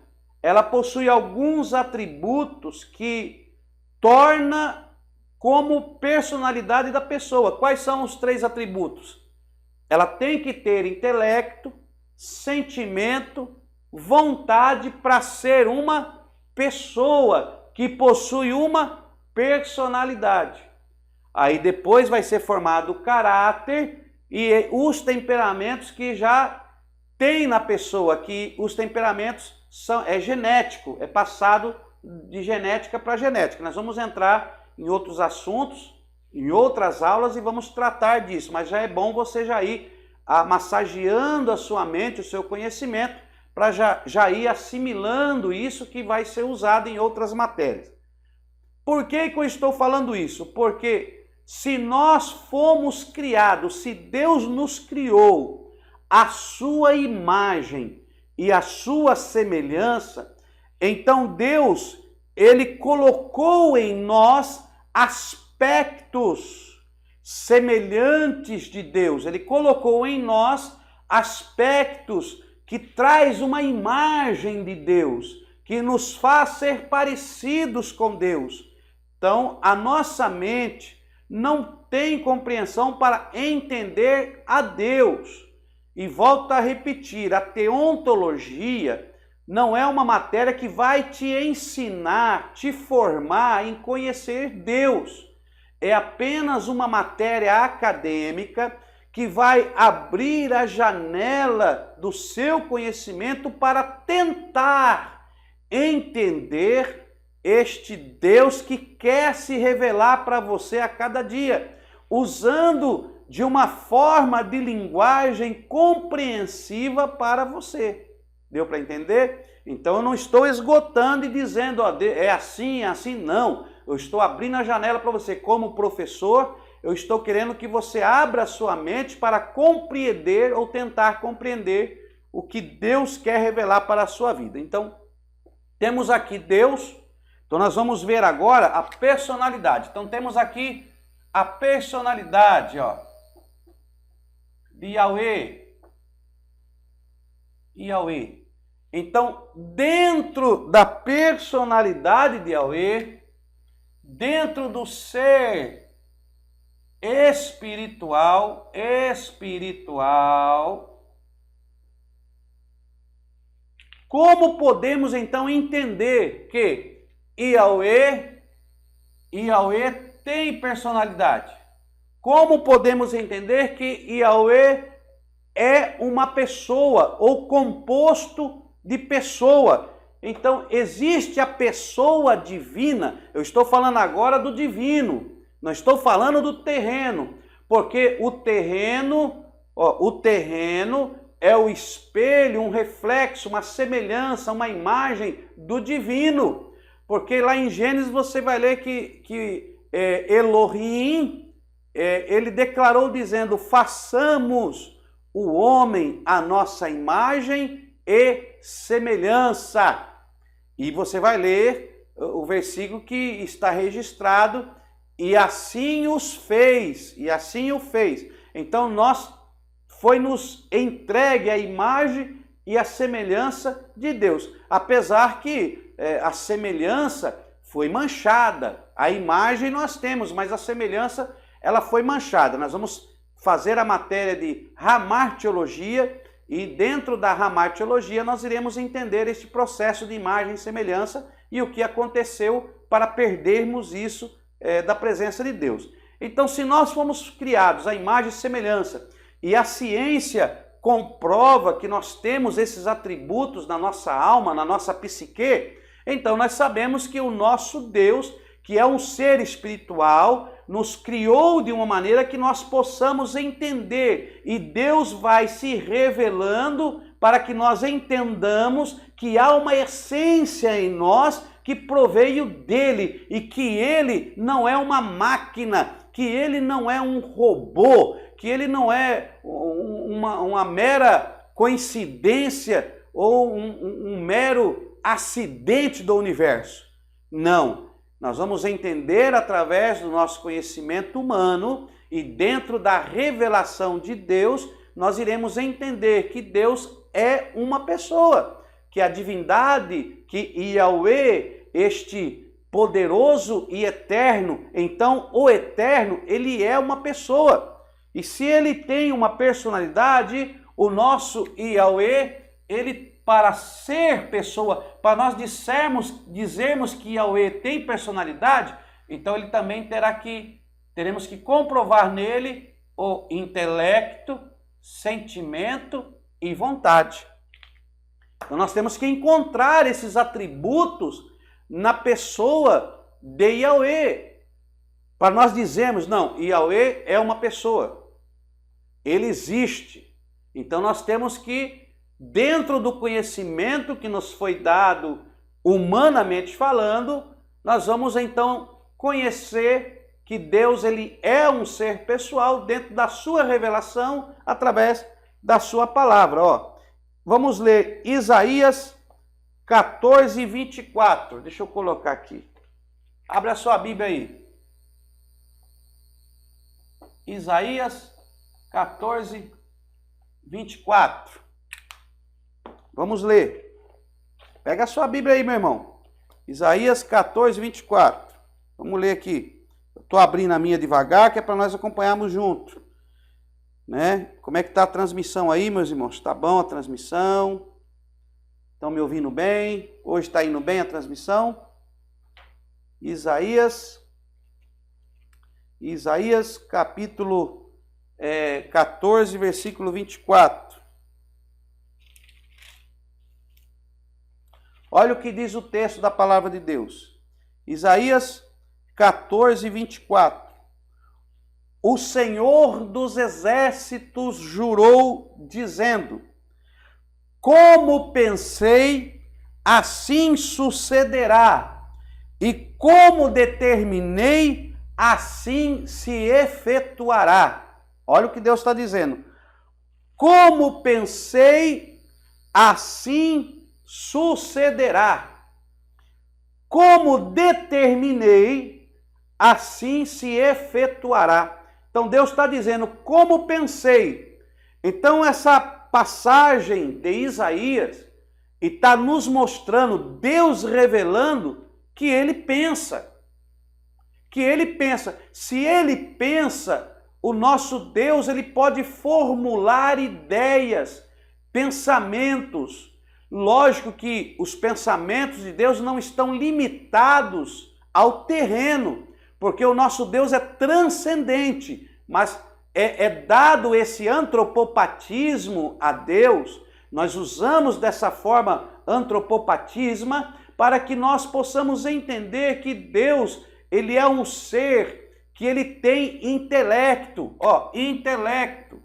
ela possui alguns atributos que torna como personalidade da pessoa. Quais são os 3 atributos? Ela tem que ter intelecto, sentimento, vontade para ser uma pessoa que possui uma personalidade. Aí depois vai ser formado o caráter e os temperamentos que já tem na pessoa, que os temperamentos é genético, é passado de genética para genética. Nós vamos entrar em outros assuntos, em outras aulas, e vamos tratar disso. Mas já é bom você já ir massageando a sua mente, o seu conhecimento, para já ir assimilando isso que vai ser usado em outras matérias. Por que eu estou falando isso? Porque se nós fomos criados, se Deus nos criou à sua imagem e à sua semelhança, então Deus, Ele colocou em nós aspectos semelhantes de Deus. Ele colocou em nós aspectos que traz uma imagem de Deus, que nos faz ser parecidos com Deus. Então, a nossa mente não tem compreensão para entender a Deus. E volto a repetir, a teontologia não é uma matéria que vai te ensinar, te formar em conhecer Deus. É apenas uma matéria acadêmica que vai abrir a janela do seu conhecimento para tentar entender este Deus que quer se revelar para você a cada dia, usando de uma forma de linguagem compreensiva para você. Deu para entender? Então eu não estou esgotando e dizendo, ó, é assim, não. Eu estou abrindo a janela para você como professor, eu estou querendo que você abra a sua mente para compreender ou tentar compreender o que Deus quer revelar para a sua vida. Então, temos aqui Deus, então nós vamos ver agora a personalidade. Então temos aqui a personalidade, ó, de Yahweh. Yahweh. Então, dentro da personalidade de Yahweh, dentro do ser espiritual, como podemos então entender que Yahweh tem personalidade? Como podemos entender que Yahweh é uma pessoa ou composto de pessoa? Então, existe a pessoa divina. Eu estou falando agora do divino, não estou falando do terreno, porque o terreno é o espelho, um reflexo, uma semelhança, uma imagem do divino. Porque lá em Gênesis você vai ler que Elohim, ele declarou dizendo, façamos o homem à nossa imagem e semelhança. E você vai ler o versículo que está registrado, e assim os fez, e assim o fez. Então foi-nos entregue a imagem e a semelhança de Deus. Apesar que a semelhança foi manchada. A imagem nós temos, mas a semelhança ela foi manchada. Nós vamos fazer a matéria de ramartiologia, e dentro da ramartiologia nós iremos entender este processo de imagem e semelhança e o que aconteceu para perdermos isso da presença de Deus. Então, se nós fomos criados à imagem e semelhança, e a ciência comprova que nós temos esses atributos na nossa alma, na nossa psique, então nós sabemos que o nosso Deus, que é um ser espiritual, nos criou de uma maneira que nós possamos entender, e Deus vai se revelando para que nós entendamos que há uma essência em nós que proveio dele, e que ele não é uma máquina, que ele não é um robô, que ele não é uma mera coincidência ou um mero acidente do universo. Não. Nós vamos entender através do nosso conhecimento humano, e dentro da revelação de Deus, nós iremos entender que Deus é uma pessoa, que a divindade, que Yahweh, este poderoso e eterno, então o eterno, ele é uma pessoa. E se ele tem uma personalidade, o nosso Yahweh, ele, para ser pessoa, para nós dizermos que Yahweh tem personalidade, então ele também teremos que comprovar nele o intelecto, sentimento e vontade. Então nós temos que encontrar esses atributos na pessoa de Yahweh. para nós dizermos, não, Yahweh é uma pessoa, ele existe. Então nós temos que, dentro do conhecimento que nos foi dado, humanamente falando, nós vamos então conhecer que Deus ele é um ser pessoal dentro da sua revelação através da sua palavra. Ó, vamos ler Isaías 14, 24. Deixa eu colocar aqui. Abra a sua Bíblia aí. Isaías 14, 24. Vamos ler. Pega a sua Bíblia aí, meu irmão. Isaías 14, 24. Vamos ler aqui. Eu estou abrindo a minha devagar, que é para nós acompanharmos junto. Né? Como é que está a transmissão aí, meus irmãos? Está bom a transmissão? Estão me ouvindo bem? Hoje está indo bem a transmissão? Isaías capítulo 14, versículo 24. Olha o que diz o texto da palavra de Deus. Isaías 14, 24. O Senhor dos exércitos jurou, dizendo: como pensei, assim sucederá, e como determinei, assim se efetuará. Olha o que Deus está dizendo. Como pensei, assim sucederá. Como determinei, assim se efetuará. Então Deus está dizendo, como pensei. Então essa passagem de Isaías está nos mostrando, Deus revelando que ele pensa. Que ele pensa. Se ele pensa, o nosso Deus ele pode formular ideias, pensamentos. Lógico que os pensamentos de Deus não estão limitados ao terreno, porque o nosso Deus é transcendente, mas é dado esse antropopatismo a Deus. Nós usamos dessa forma antropopatisma para que nós possamos entender que Deus ele é um ser que ele tem intelecto, ó, intelecto.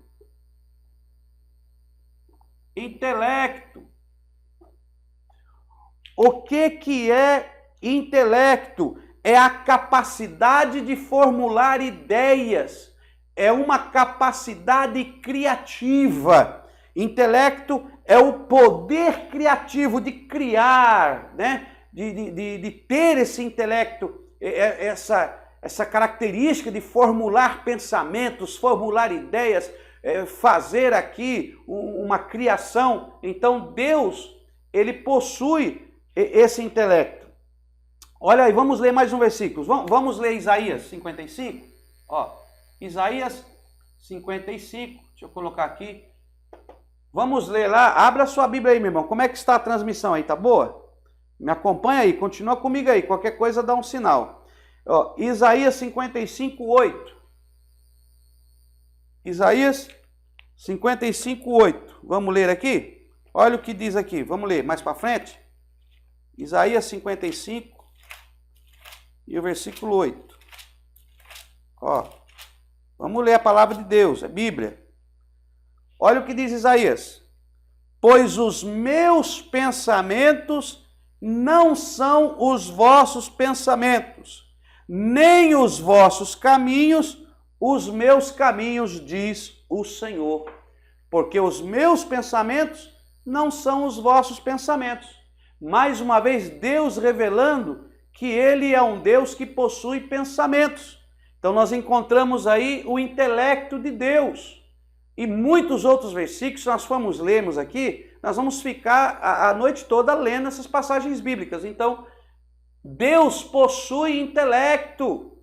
O que é intelecto? É a capacidade de formular ideias, é uma capacidade criativa. Intelecto é o poder criativo de criar, né? de ter esse intelecto, essa característica de formular pensamentos, formular ideias, fazer aqui uma criação. Então Deus, ele possui esse intelecto. Olha aí, vamos ler mais um versículo. Vamos ler Isaías 55. Ó, Isaías 55, deixa eu colocar aqui. Vamos ler lá, abra a sua Bíblia aí, meu irmão. Como é que está a transmissão aí, tá boa? Me acompanha aí, continua comigo aí, qualquer coisa dá um sinal. Ó, Isaías 55, 8. Isaías 55, 8. Vamos ler aqui? Olha o que diz aqui, vamos ler mais para frente. Isaías 55 e o versículo 8. Ó, vamos ler a palavra de Deus, é Bíblia. Olha o que diz Isaías. Pois os meus pensamentos não são os vossos pensamentos, nem os vossos caminhos, os meus caminhos, diz o Senhor. Porque os meus pensamentos não são os vossos pensamentos. Mais uma vez, Deus revelando que Ele é um Deus que possui pensamentos. Então nós encontramos aí o intelecto de Deus. E muitos outros versículos, se nós formos lermos aqui, nós vamos ficar a noite toda lendo essas passagens bíblicas. Então, Deus possui intelecto,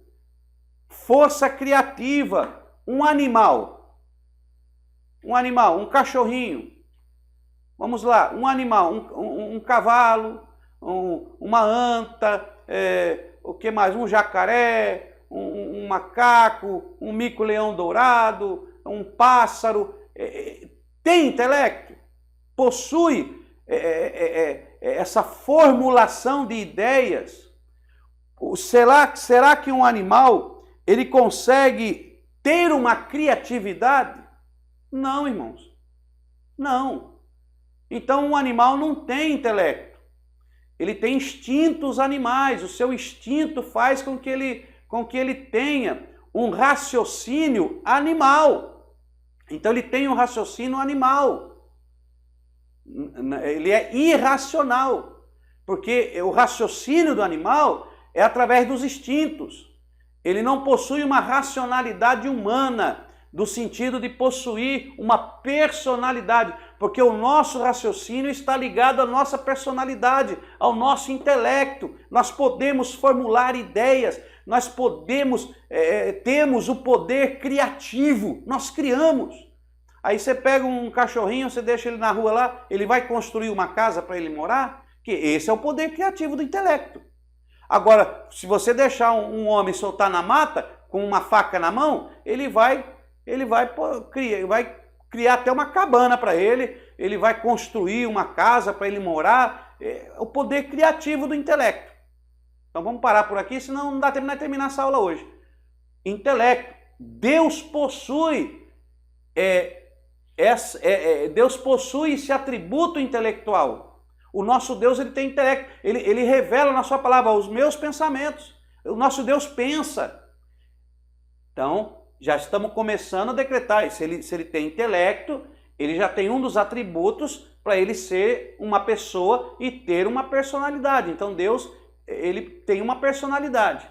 força criativa, um animal, um cachorrinho. Vamos lá, um animal, um cavalo, uma anta, o que mais? Um jacaré, um macaco, um mico-leão dourado, um pássaro, tem intelecto, possui essa formulação de ideias. Será que um animal ele consegue ter uma criatividade? Não, irmãos. Não. Então, um animal não tem intelecto. Ele tem instintos animais. O seu instinto faz com que ele tenha um raciocínio animal. Então, ele tem um raciocínio animal. Ele é irracional. Porque o raciocínio do animal é através dos instintos. Ele não possui uma racionalidade humana, do sentido de possuir uma personalidade, porque o nosso raciocínio está ligado à nossa personalidade, ao nosso intelecto. Nós podemos formular ideias, nós temos o poder criativo, nós criamos. Aí você pega um cachorrinho, você deixa ele na rua lá, ele vai construir uma casa para ele morar? Que esse é o poder criativo do intelecto. Agora, se você deixar um homem soltar na mata, com uma faca na mão, ele vai criar até uma cabana para ele vai construir uma casa para ele morar. É o poder criativo do intelecto. Então vamos parar por aqui, senão não dá tempo de terminar essa aula hoje. Intelecto. Deus possui Deus possui esse atributo intelectual. O nosso Deus, ele tem intelecto. Ele revela na sua palavra os meus pensamentos. O nosso Deus pensa. Então, já estamos começando a decretar. Se ele tem intelecto, ele já tem um dos atributos para ele ser uma pessoa e ter uma personalidade. Então, Deus, ele tem uma personalidade.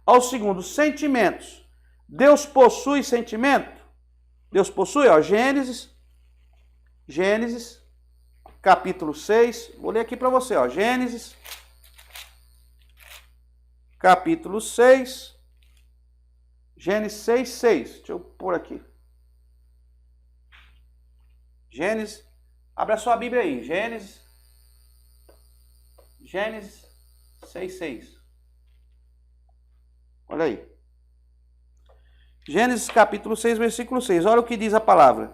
Ao segundo, sentimentos. Deus possui sentimento? Deus possui, ó, Gênesis, capítulo 6, vou ler aqui para você, ó, Gênesis, capítulo 6, Gênesis 6, 6, deixa eu pôr aqui. Gênesis, abra sua Bíblia aí, Gênesis 6, 6. Olha aí. Gênesis capítulo 6, versículo 6, olha o que diz a palavra.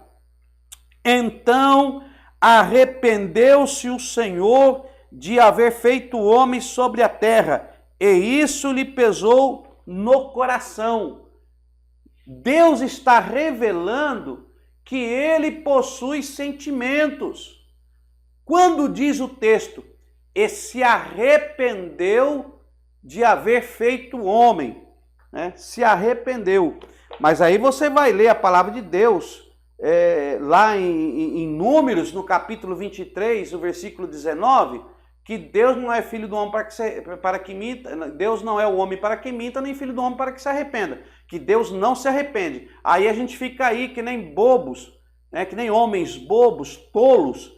Então arrependeu-se o Senhor de haver feito o homem sobre a terra, e isso lhe pesou no coração. Deus está revelando que ele possui sentimentos. Quando diz o texto, e se arrependeu de haver feito o homem, né? Se arrependeu. Mas aí você vai ler a palavra de Deus, lá em Números, no capítulo 23, o versículo 19, que Deus não é filho do homem para que minta, Deus não é o homem para que minta, nem filho do homem para que se arrependa. Que Deus não se arrepende. Aí a gente fica aí que nem bobos, né? Que nem homens bobos, tolos.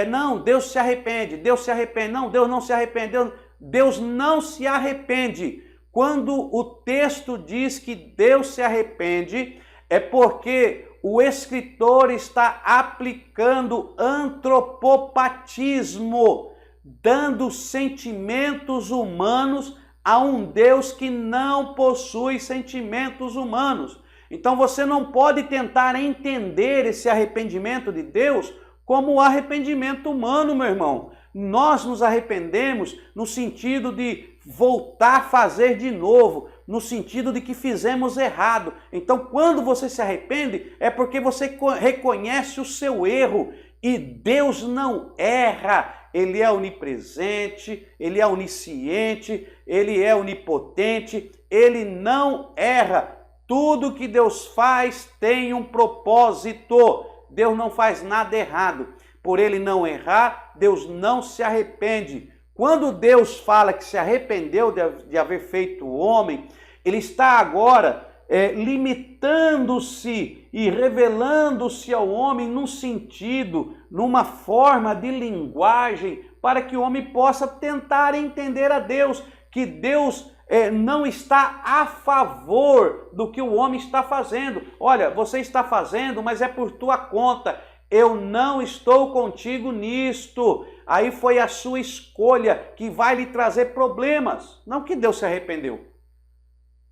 Não, Deus se arrepende, Deus se arrepende. Não, Deus não se arrepende, Deus não se arrepende. Quando o texto diz que Deus se arrepende, é porque o escritor está aplicando antropopatismo, dando sentimentos humanos a um Deus que não possui sentimentos humanos. Então você não pode tentar entender esse arrependimento de Deus como o arrependimento humano, meu irmão. Nós nos arrependemos no sentido de voltar a fazer de novo, no sentido de que fizemos errado. Então, quando você se arrepende, é porque você reconhece o seu erro. E Deus não erra. Ele é onipresente, ele é onisciente, ele é onipotente, ele não erra. Tudo que Deus faz tem um propósito. Deus não faz nada errado. Por ele não errar, Deus não se arrepende. Quando Deus fala que se arrependeu de haver feito o homem, ele está agora limitando-se e revelando-se ao homem num sentido, numa forma de linguagem, para que o homem possa tentar entender a Deus, que Deus não está a favor do que o homem está fazendo. Olha, você está fazendo, mas é por tua conta. Eu não estou contigo nisto. Aí foi a sua escolha que vai lhe trazer problemas. Não que Deus se arrependeu.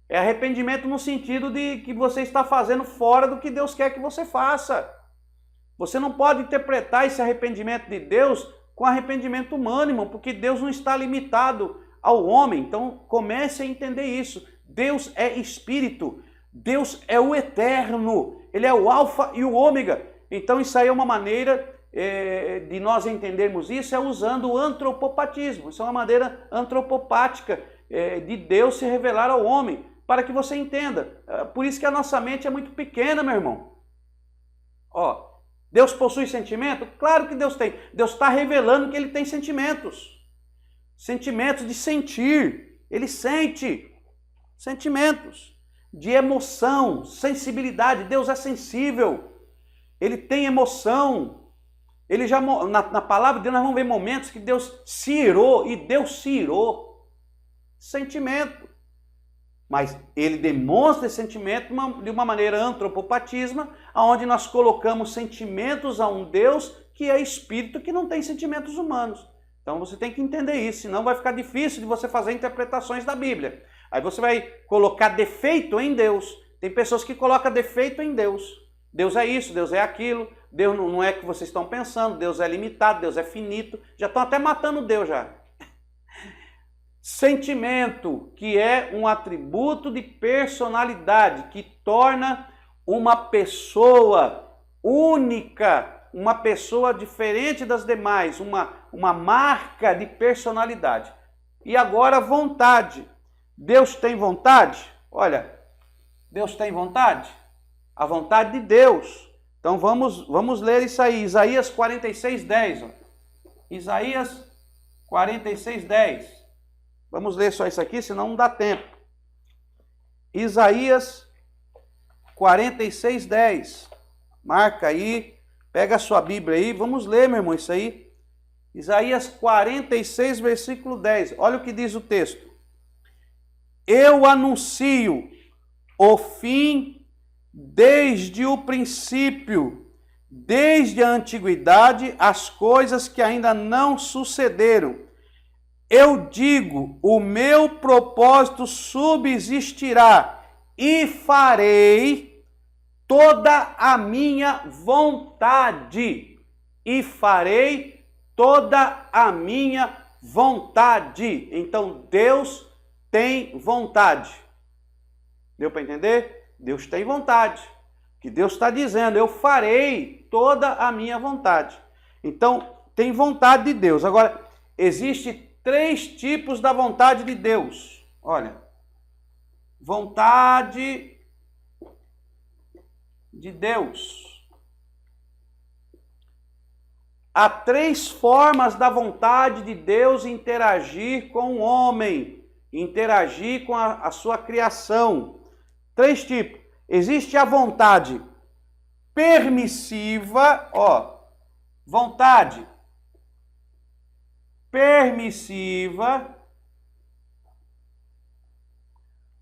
É arrependimento no sentido de que você está fazendo fora do que Deus quer que você faça. Você não pode interpretar esse arrependimento de Deus com arrependimento humano, irmão, porque Deus não está limitado ao homem. Então comece a entender isso. Deus é espírito. Deus é o eterno. Ele é o alfa e o ômega. Então isso aí é uma maneira de nós entendermos isso, é usando o antropopatismo. Isso é uma maneira antropopática de Deus se revelar ao homem, para que você entenda. Por isso que a nossa mente é muito pequena, meu irmão. Ó, Deus possui sentimento? Claro que Deus tem. Deus está revelando que ele tem sentimentos. Sentimentos de sentir. Ele sente sentimentos de emoção, sensibilidade. Deus é sensível. Ele tem emoção. Ele já, na palavra de Deus nós vamos ver momentos que Deus se irou, e Deus se irou. Sentimento. Mas ele demonstra esse sentimento de uma maneira antropopatisma, onde nós colocamos sentimentos a um Deus que é espírito, que não tem sentimentos humanos. Então você tem que entender isso, senão vai ficar difícil de você fazer interpretações da Bíblia. Aí você vai colocar defeito em Deus. Tem pessoas que colocam defeito em Deus. Deus é isso, Deus é aquilo, Deus não é o que vocês estão pensando, Deus é limitado, Deus é finito. Já estão até matando Deus já. Sentimento, que é um atributo de personalidade, que torna uma pessoa única, uma pessoa diferente das demais, uma marca de personalidade. E agora, vontade. Deus tem vontade? Olha, Deus tem vontade? A vontade de Deus. Então vamos ler isso aí, Isaías 46:10. Ó. Isaías 46:10. Vamos ler só isso aqui, senão não dá tempo. Isaías 46:10. Marca aí, pega a sua Bíblia aí, vamos ler, meu irmão, isso aí. Isaías 46, versículo 10. Olha o que diz o texto. Eu anuncio o fim desde o princípio, desde a antiguidade, as coisas que ainda não sucederam. Eu digo, o meu propósito subsistirá e farei toda a minha vontade. E farei toda a minha vontade. Então Deus tem vontade. Deu para entender? Deus tem vontade. Que Deus está dizendo, eu farei toda a minha vontade. Então, tem vontade de Deus. Agora, existe 3 tipos da vontade de Deus. Olha, vontade de Deus. Há 3 formas da vontade de Deus interagir com o homem, interagir com a sua criação. 3 tipos. Existe a vontade permissiva, ó, vontade permissiva,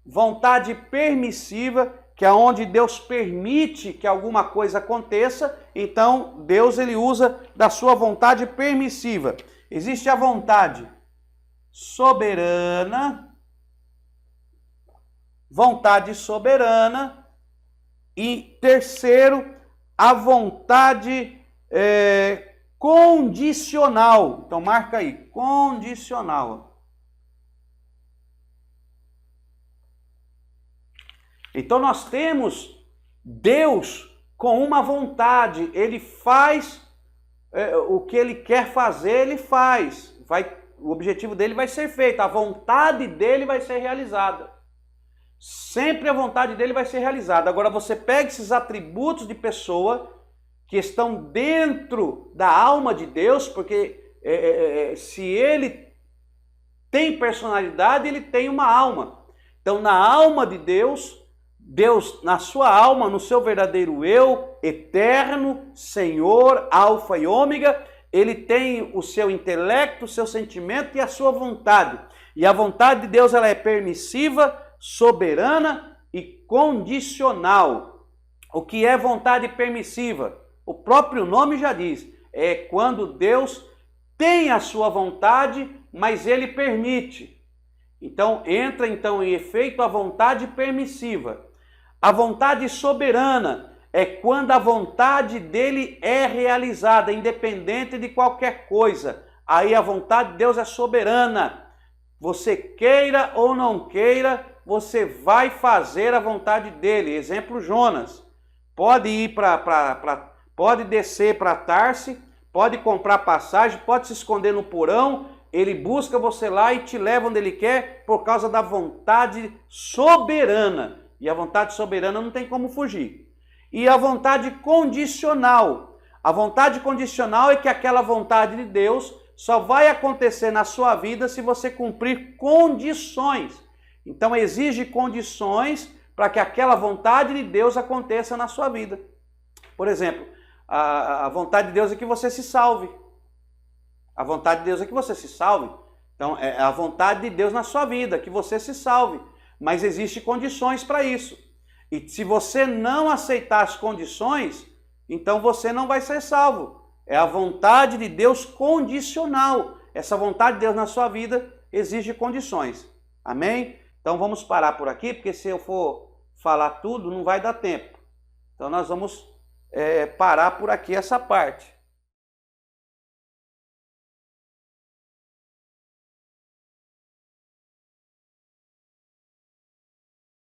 vontade permissiva, que é onde Deus permite que alguma coisa aconteça, então Deus ele usa da sua vontade permissiva. Existe a vontade soberana, vontade soberana, e terceiro, a vontade condicional. Então marca aí, condicional. Então nós temos Deus com uma vontade, ele faz o que ele quer fazer, ele faz. O objetivo dele vai ser feito, a vontade dele vai ser realizada. Sempre a vontade dele vai ser realizada. Agora você pega esses atributos de pessoa que estão dentro da alma de Deus, porque se ele tem personalidade, ele tem uma alma. Então na alma de Deus, Deus na sua alma, no seu verdadeiro eu, eterno, Senhor, alfa e ômega, ele tem o seu intelecto, o seu sentimento e a sua vontade. E a vontade de Deus ela é permissiva, soberana e condicional. O que é vontade permissiva? O próprio nome já diz, é quando Deus tem a sua vontade, mas ele permite. Então entra em efeito a vontade permissiva. A vontade soberana é quando a vontade dele é realizada, independente de qualquer coisa. Aí a vontade de Deus é soberana. Você queira ou não queira, você vai fazer a vontade dele. Exemplo, Jonas. Pode ir pode descer para Tarse, pode comprar passagem, pode se esconder no porão, ele busca você lá e te leva onde ele quer por causa da vontade soberana. E a vontade soberana não tem como fugir. E a vontade condicional. A vontade condicional é que aquela vontade de Deus só vai acontecer na sua vida se você cumprir condições. Então exige condições para que aquela vontade de Deus aconteça na sua vida. Por exemplo, a vontade de Deus é que você se salve. A vontade de Deus é que você se salve. Então é a vontade de Deus na sua vida, que você se salve. Mas existem condições para isso. E se você não aceitar as condições, então você não vai ser salvo. É a vontade de Deus condicional. Essa vontade de Deus na sua vida exige condições. Amém? Então vamos parar por aqui, porque se eu for falar tudo, não vai dar tempo. Então nós vamos parar por aqui essa parte.